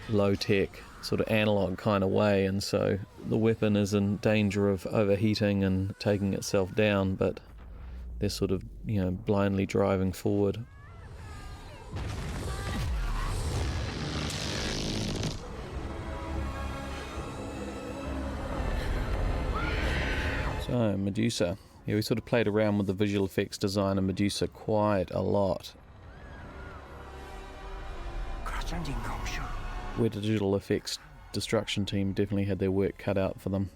low-tech, sort of analog kind of way, and so the weapon is in danger of overheating and taking itself down, but they're sort of, you know, blindly driving forward. So, Medusa. Yeah, we sort of played around with the visual effects design of Medusa quite a lot. Where the digital effects destruction team definitely had their work cut out for them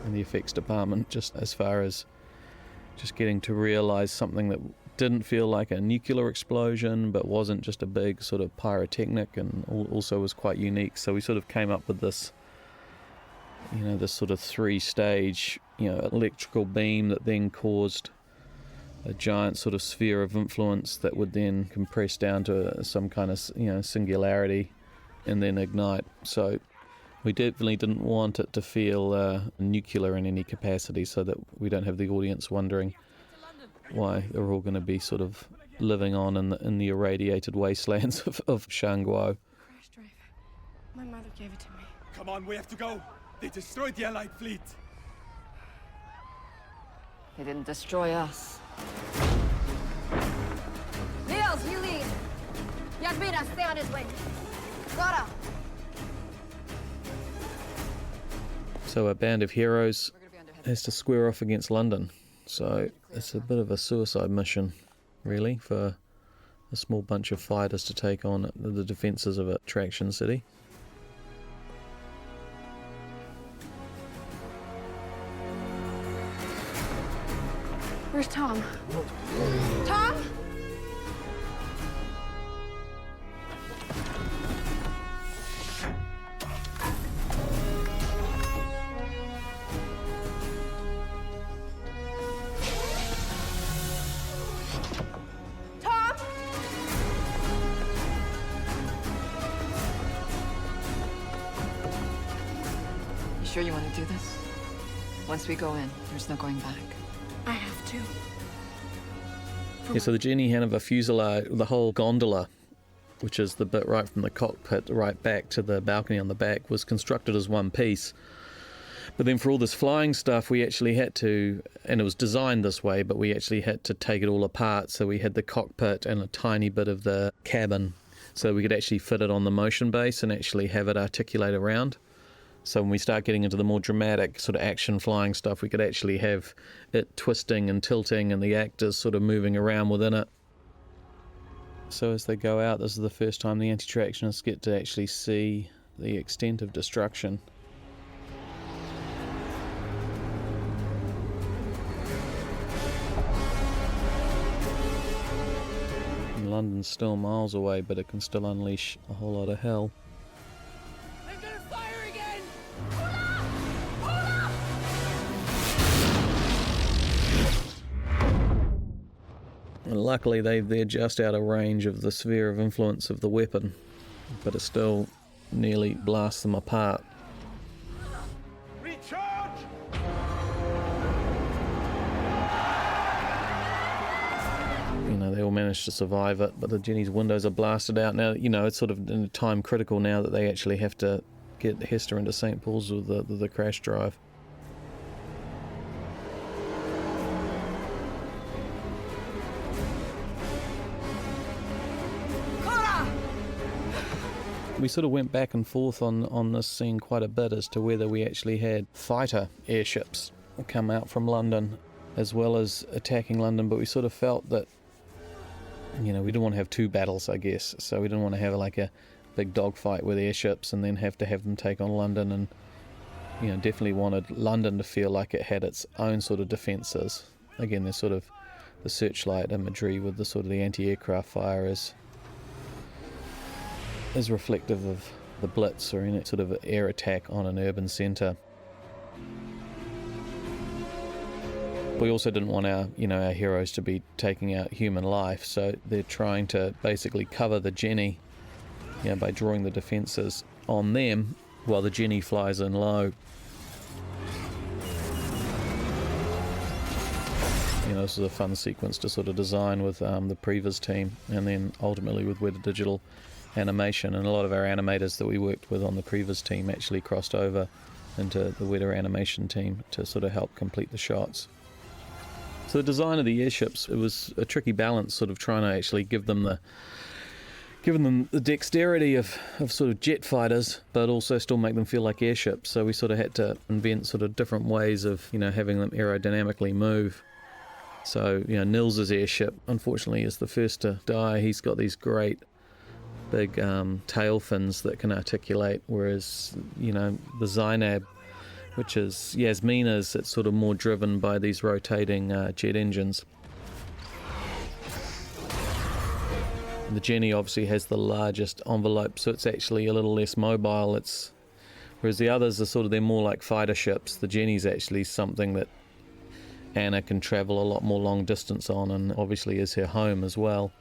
in the effects department, just as far as just getting to realise something that didn't feel like a nuclear explosion but wasn't just a big sort of pyrotechnic, and also was quite unique. So we sort of came up with this, you know, this sort of 3-stage, you know, electrical beam that then caused a giant sort of sphere of influence that would then compress down to some kind of, you know, singularity and then ignite. So we definitely didn't want it to feel nuclear in any capacity, so that we don't have the audience wondering why they're all going to be sort of living on in the irradiated wastelands of Shangguo. Crash driver. My mother gave it to me. Come on, we have to go. They destroyed the Allied fleet. They didn't destroy us. Niels, you lead. Yasmina, stay on his wing. Zara. So a band of heroes has to square off against London. So it's a bit of a suicide mission, really, for a small bunch of fighters to take on the defences of Attraction City. Where's Tom? Tom? Tom? You sure you want to do this? Once we go in, there's no going back. I have to. Yeah, so the Jenny Hanover fuselage, the whole gondola, which is the bit right from the cockpit right back to the balcony on the back, was constructed as one piece. But then for all this flying stuff, we actually had to, and it was designed this way, but we actually had to take it all apart. So we had the cockpit and a tiny bit of the cabin, so we could actually fit it on the motion base and actually have it articulate around. So when we start getting into the more dramatic sort of action flying stuff, we could actually have it twisting and tilting and the actors sort of moving around within it. So as they go out, this is the first time the anti-tractionists get to actually see the extent of destruction. And London's still miles away, but it can still unleash a whole lot of hell. And luckily they're just out of range of the sphere of influence of the weapon, but it still nearly blasts them apart. Recharge! You know, they all managed to survive it, but the Jenny's windows are blasted out now. You know, it's sort of in time critical now that they actually have to get Hester into St. Paul's with the crash drive. We sort of went back and forth on this scene quite a bit as to whether we actually had fighter airships come out from London. as well as attacking London, but we sort of felt that, we didn't want to have two battles, I guess. So we didn't want to have like a big dogfight with airships and then have to have them take on London, and definitely wanted London to feel like it had its own sort of defences. Again, there's sort of the searchlight imagery with the sort of the anti-aircraft fire is reflective of the Blitz or any sort of air attack on an urban centre. We also didn't want our heroes to be taking out human life, so they're trying to basically cover the Jenny, by drawing the defences on them while the Jenny flies in low. This is a fun sequence to sort of design with the Previs team, and then ultimately with Weta Digital Animation. And a lot of our animators that we worked with on the Previs team actually crossed over into the Weta Animation team to sort of help complete the shots. So the design of the airships, it was a tricky balance, sort of trying to actually give them the dexterity of sort of jet fighters, but also still make them feel like airships. So we sort of had to invent sort of different ways of having them aerodynamically move. So Nils's airship, unfortunately, is the first to die. He's got these great big tail fins that can articulate, whereas the Zainab, which is Yasmina's, it's sort of more driven by these rotating jet engines. And the Jenny obviously has the largest envelope, so it's actually a little less mobile. Whereas the others are they're more like fighter ships. The Jenny's actually something that Anna can travel a lot more long distance on, and obviously is her home as well.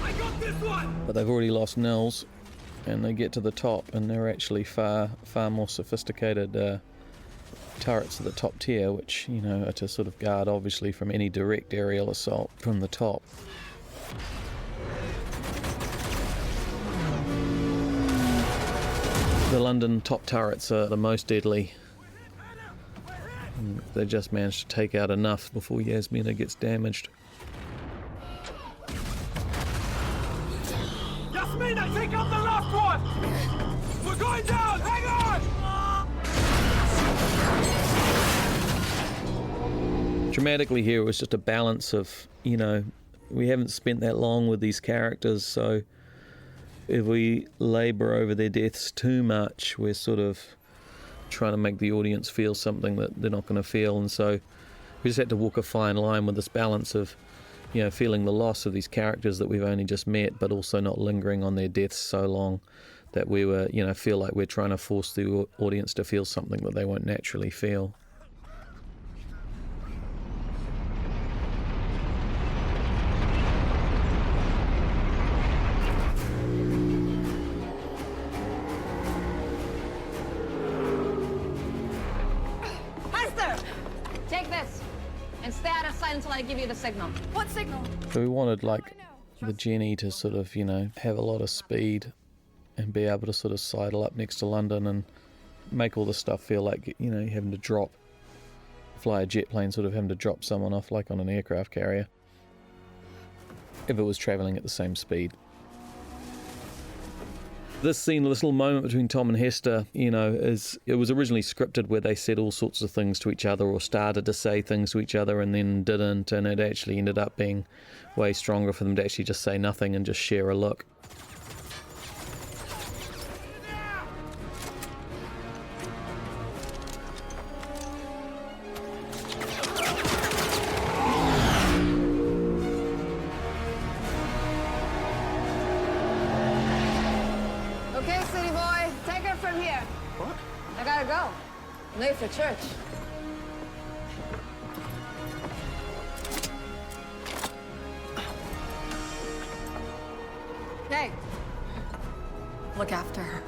I got this one! But they've already lost Nils, and they get to the top, and they're actually far more sophisticated turrets at the top tier, which are to sort of guard obviously from any direct aerial assault from the top. The London top turrets are the most deadly. And they just managed to take out enough before Yasmina gets damaged. Yasmina, take out the last one! We're going down! Hang on! Dramatically here, it was just a balance of, we haven't spent that long with these characters, so if we labour over their deaths too much, we're sort of trying to make the audience feel something that they're not going to feel. And so we just had to walk a fine line with this balance of feeling the loss of these characters that we've only just met, but also not lingering on their deaths so long that we were feel like we're trying to force the audience to feel something that they won't naturally feel. Until I give you the signal. What signal? So we wanted the Jenny to sort of have a lot of speed and be able to sort of sidle up next to London and make all the stuff feel like you're having to fly a jet plane, sort of having to drop someone off like on an aircraft carrier if it was travelling at the same speed. This scene, this little moment between Tom and Hester, it was originally scripted where they said all sorts of things to each other or started to say things to each other and then didn't, and it actually ended up being way stronger for them to actually just say nothing and just share a look. Late for church. Hey. Look after her.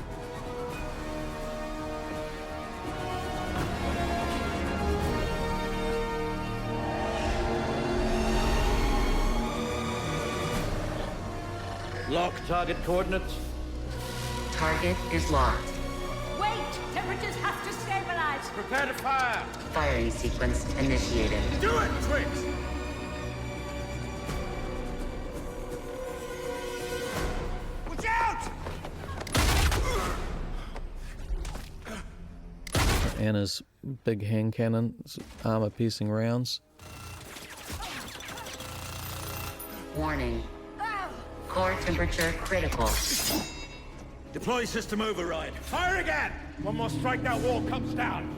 Lock target coordinates. Target is locked. Wait! Temperatures have to stabilize! Prepare to fire! Firing sequence initiated. Do it, Twix! Watch out! Anna's big hand cannon, armor-piercing rounds. Warning. Core temperature critical. Deploy system override. Fire again! One more strike, that wall comes down.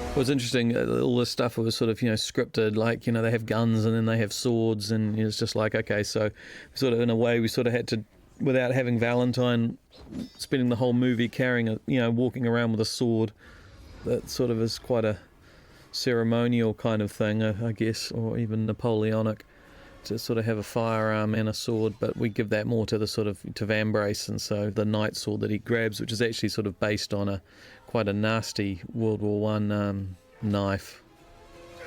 It was interesting, all this stuff was sort of, scripted, like, they have guns and then they have swords, and it's just like, okay, so sort of in a way we sort of had to, without having Valentine spending the whole movie carrying walking around with a sword, that sort of is quite a ceremonial kind of thing, I guess, or even Napoleonic, to sort of have a firearm and a sword, but we give that more to to Vambrace, and so the knight sword that he grabs, which is actually sort of based on quite a nasty World War I knife,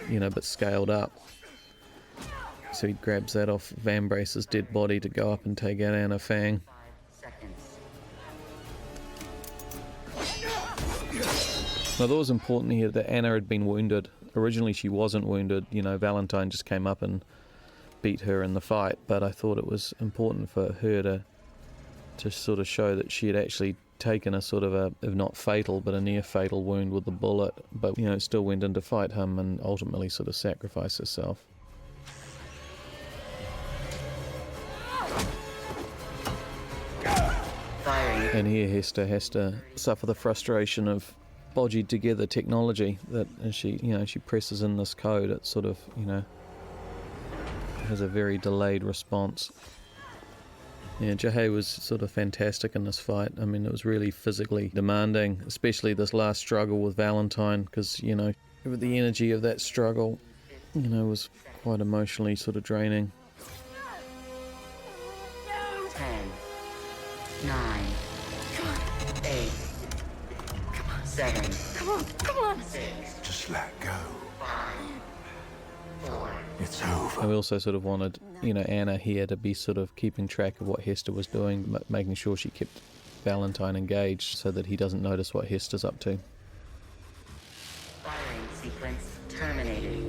but scaled up. So he grabs that off Vambrace's dead body to go up and take out Anna Fang. Now, that was important here that Anna had been wounded. Originally she wasn't wounded, Valentine just came up and beat her in the fight, but I thought it was important for her to sort of show that she had actually taken a sort of if not fatal, but a near fatal wound with the bullet, but still went in to fight him and ultimately sort of sacrificed herself. And here Hester has to suffer the frustration of bodged together technology that as she presses in this code, it sort of has a very delayed response. Yeah, Jahei was sort of fantastic in this fight. I mean, it was really physically demanding, especially this last struggle with Valentine, because, the energy of that struggle, was quite emotionally sort of draining. 10, 9, 8, 7, Come on! 6, Just let go. 5, 4. It's over. And we also sort of wanted, Anna here to be sort of keeping track of what Hester was doing, making sure she kept Valentine engaged so that he doesn't notice what Hester's up to. Firing sequence terminated.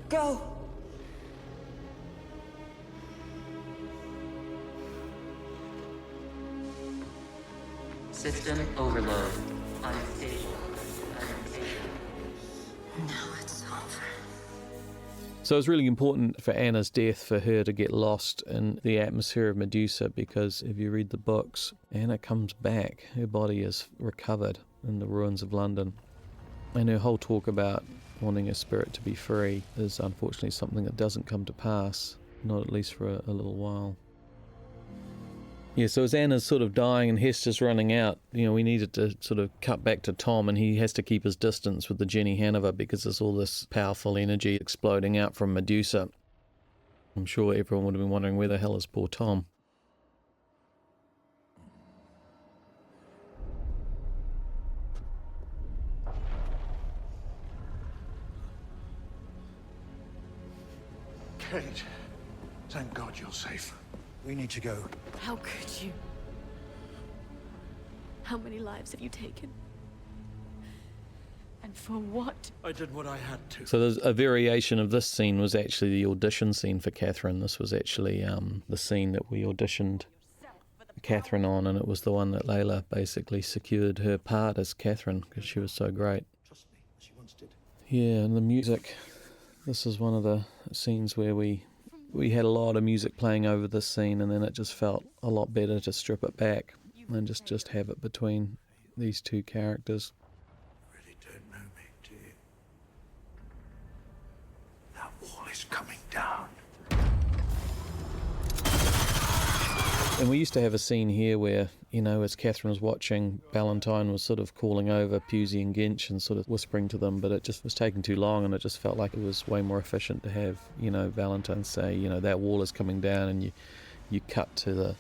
Go! System overload. Unstable. Now it's over. So it was really important for Anna's death for her to get lost in the atmosphere of Medusa, because if you read the books, Anna comes back. Her body is recovered in the ruins of London. And her whole talk about wanting her spirit to be free is unfortunately something that doesn't come to pass, not at least for a little while. Yeah, so as Anna's sort of dying and Hester's running out, we needed to sort of cut back to Tom, and he has to keep his distance with the Jenny Hanover because there's all this powerful energy exploding out from Medusa. I'm sure everyone would have been wondering, where the hell is poor Tom? Kate, thank God you're safe. We need to go. How could you? How many lives have you taken? And for what? I did what I had to. So there's a variation of this scene was actually the audition scene for Catherine. This was actually the scene that we auditioned Catherine on, and it was the one that Layla basically secured her part as Catherine because she was so great. Yeah, and the music. This is one of the scenes where we had a lot of music playing over this scene, and then it just felt a lot better to strip it back and just have it between these two characters. You really don't know me, do you? That wall is coming down. And we used to have a scene here where, as Catherine was watching, Valentine was sort of calling over Pusey and Ginch and sort of whispering to them, but it just was taking too long, and it just felt like it was way more efficient to have, Valentine say, that wall is coming down, and you cut to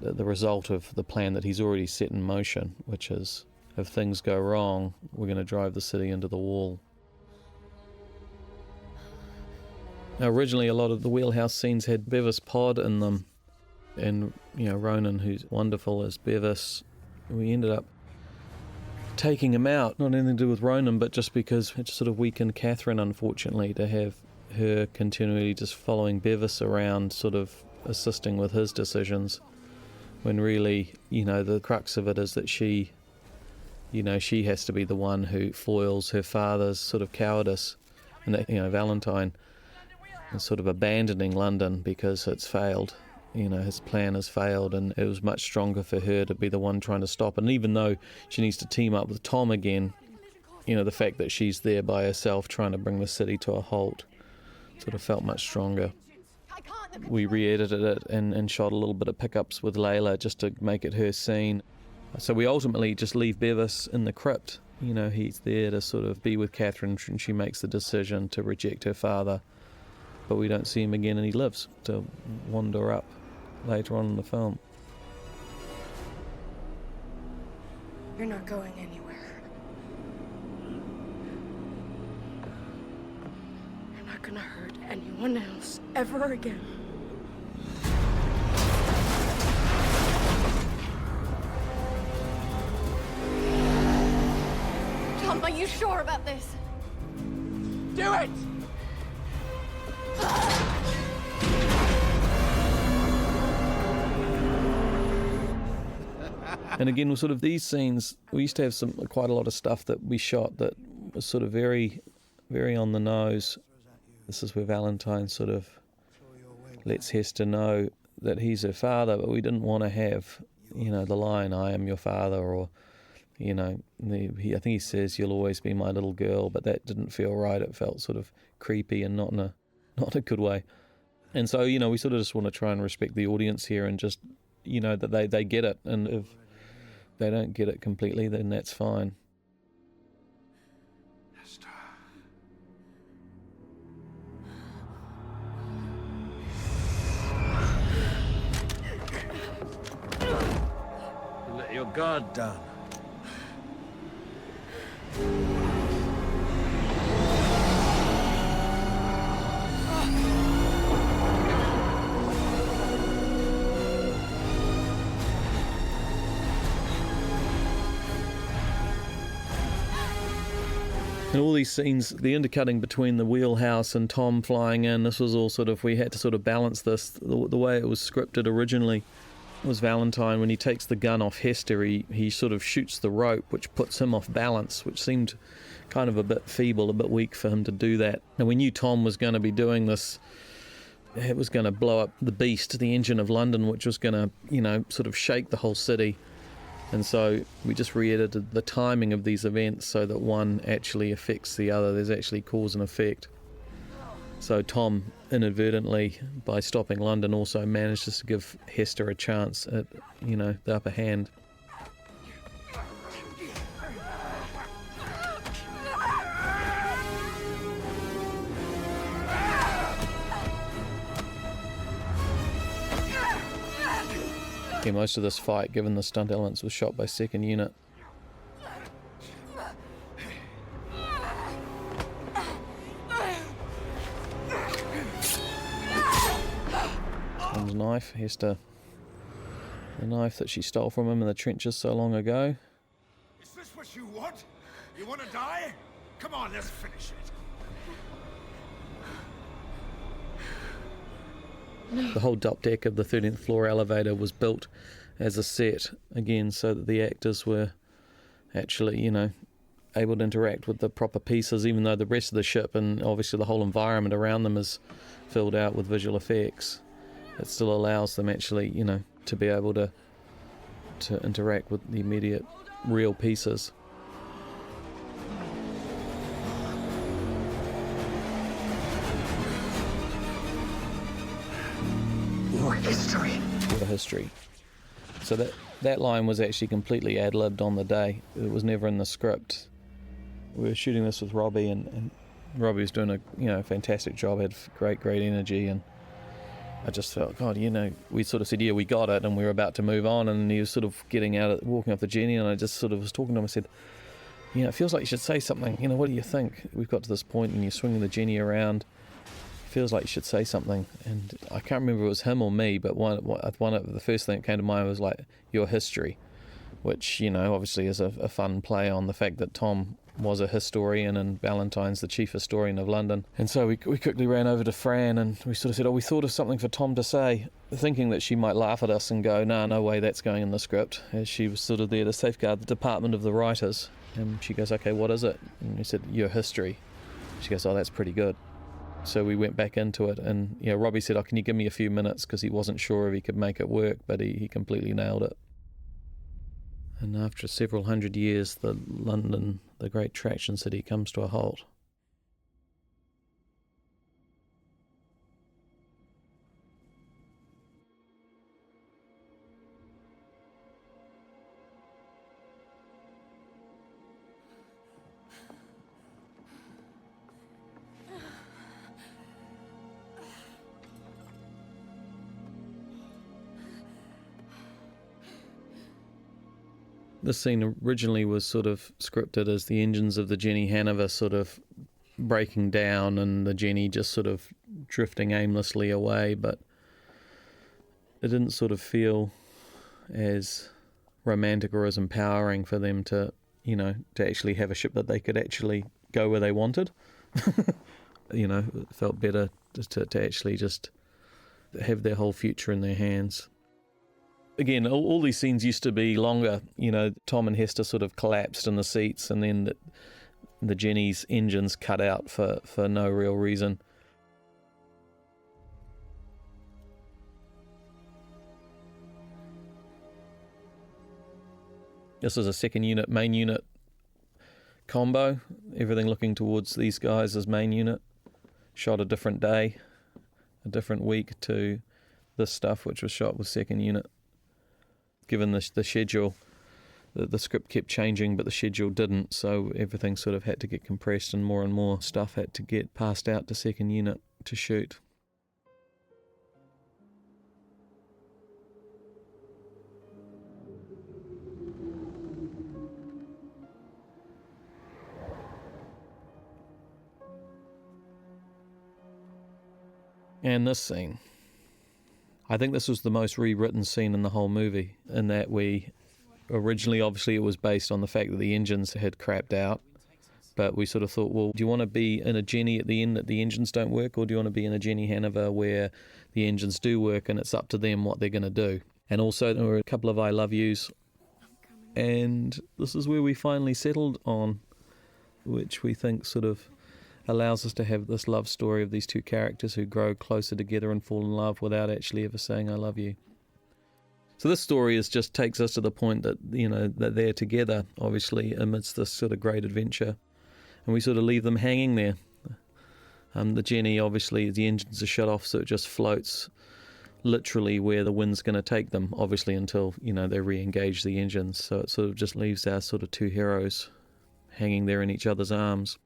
the result of the plan that he's already set in motion, which is, if things go wrong, we're going to drive the city into the wall. Now, originally, a lot of the Wheelhouse scenes had Bevis Pod in them, and Ronan, who's wonderful as Bevis, we ended up taking him out. Not anything to do with Ronan, but just because it sort of weakened Catherine, unfortunately, to have her continually just following Bevis around, sort of assisting with his decisions, when really, the crux of it is that she has to be the one who foils her father's sort of cowardice, and that, Valentine is sort of abandoning London because it's failed. His plan has failed, and it was much stronger for her to be the one trying to stop. And even though she needs to team up with Tom again, the fact that she's there by herself trying to bring the city to a halt sort of felt much stronger. We re-edited it and shot a little bit of pickups with Layla just to make it her scene. So we ultimately just leave Bevis in the crypt. He's there to sort of be with Catherine, and she makes the decision to reject her father. But we don't see him again, and he lives to wander up later on in the film. You're not going anywhere. You're not gonna hurt anyone else ever again. Tom, are you sure about this? Do it! And again, with sort of these scenes, we used to have quite a lot of stuff that we shot that was sort of very, very on the nose. This is where Valentine sort of lets Hester know that he's her father, but we didn't want to have, the line, "I am your father," or, I think he says, "You'll always be my little girl," but that didn't feel right. It felt sort of creepy and not in a good way. And so, we sort of just want to try and respect the audience here and just, that they get it. And if they don't get it completely, then that's fine. Let your guard down. And all these scenes, the intercutting between the Wheelhouse and Tom flying in, this was all sort of, we had to sort of balance this. The way it was scripted originally was Valentine, when he takes the gun off Hester, he sort of shoots the rope, which puts him off balance, which seemed kind of a bit feeble, a bit weak for him to do that. And we knew Tom was going to be doing this. It was going to blow up the beast, the engine of London, which was going to, sort of shake the whole city. And so we just re-edited the timing of these events so that one actually affects the other. There's actually cause and effect. So Tom, inadvertently, by stopping London, also manages to give Hester a chance at, the upper hand. Yeah, most of this fight, given the stunt elements, was shot by second unit. Tom's knife, Hester, the knife that she stole from him in the trenches so long ago. Is this what you want? You want to die? Come on, let's finish it. The whole top deck of the 13th floor elevator was built as a set, again, so that the actors were actually, able to interact with the proper pieces, even though the rest of the ship and obviously the whole environment around them is filled out with visual effects. It still allows them actually, to be able to interact with the immediate real pieces. Your history. Your history. So that line was actually completely ad-libbed on the day. It was never in the script. We were shooting this with Robbie, and Robbie was doing a fantastic job, had great energy, and I just felt, God, we sort of said, yeah, we got it, and we were about to move on, and he was sort of walking off the Jenny, and I just sort of was talking to him. I said, it feels like you should say something. What do you think? We've got to this point, and you're swinging the Jenny around. feels like you should say something. And I can't remember if it was him or me, but one of the first thing that came to mind was like, your history, which, you know, obviously is a fun play on the fact that Tom was a historian and Valentine's the chief historian of London. And so we quickly ran over to Fran and we sort of said, we thought of something for Tom to say, thinking that she might laugh at us and go, no way that's going in the script, as she was sort of there to safeguard the department of the writers. And she goes, okay, what is it? And we said, your history. She goes, that's pretty good. So we went back into it, and Robbie said, can you give me a few minutes, because he wasn't sure if he could make it work, but he completely nailed it. And after several hundred years, the London, the great traction city, comes to a halt. This scene originally was sort of scripted as the engines of the Jenny Hanover sort of breaking down and the Jenny just sort of drifting aimlessly away, but it didn't sort of feel as romantic or as empowering for them to, to actually have a ship that they could actually go where they wanted. It felt better to actually just have their whole future in their hands. Again, all these scenes used to be longer. Tom and Hester sort of collapsed in the seats, and then the Jenny's engines cut out for no real reason. This is a second unit, main unit combo. Everything looking towards these guys as main unit. Shot a different day, a different week to this stuff, which was shot with second unit. Given the schedule, the script kept changing, but the schedule didn't, so everything sort of had to get compressed and more stuff had to get passed out to second unit to shoot. And this scene. I think this was the most rewritten scene in the whole movie, in that originally, obviously, it was based on the fact that the engines had crapped out, but we sort of thought, well, do you want to be in a Jenny at the end that the engines don't work, or do you want to be in a Jenny Hanover where the engines do work and it's up to them what they're going to do? And also, there were a couple of I love yous, and this is where we finally settled on, which we think sort of allows us to have this love story of these two characters who grow closer together and fall in love without actually ever saying I love you. So this story just takes us to the point that, that they're together, obviously, amidst this sort of great adventure. And we sort of leave them hanging there. The Jenny, obviously, the engines are shut off, so it just floats literally where the wind's going to take them, obviously, until, they re-engage the engines. So it sort of just leaves our sort of two heroes hanging there in each other's arms.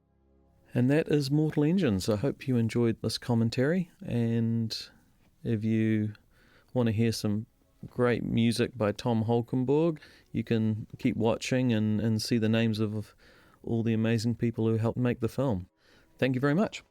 And that is Mortal Engines. I hope you enjoyed this commentary, and if you want to hear some great music by Tom Holkenborg, you can keep watching and see the names of all the amazing people who helped make the film. Thank you very much.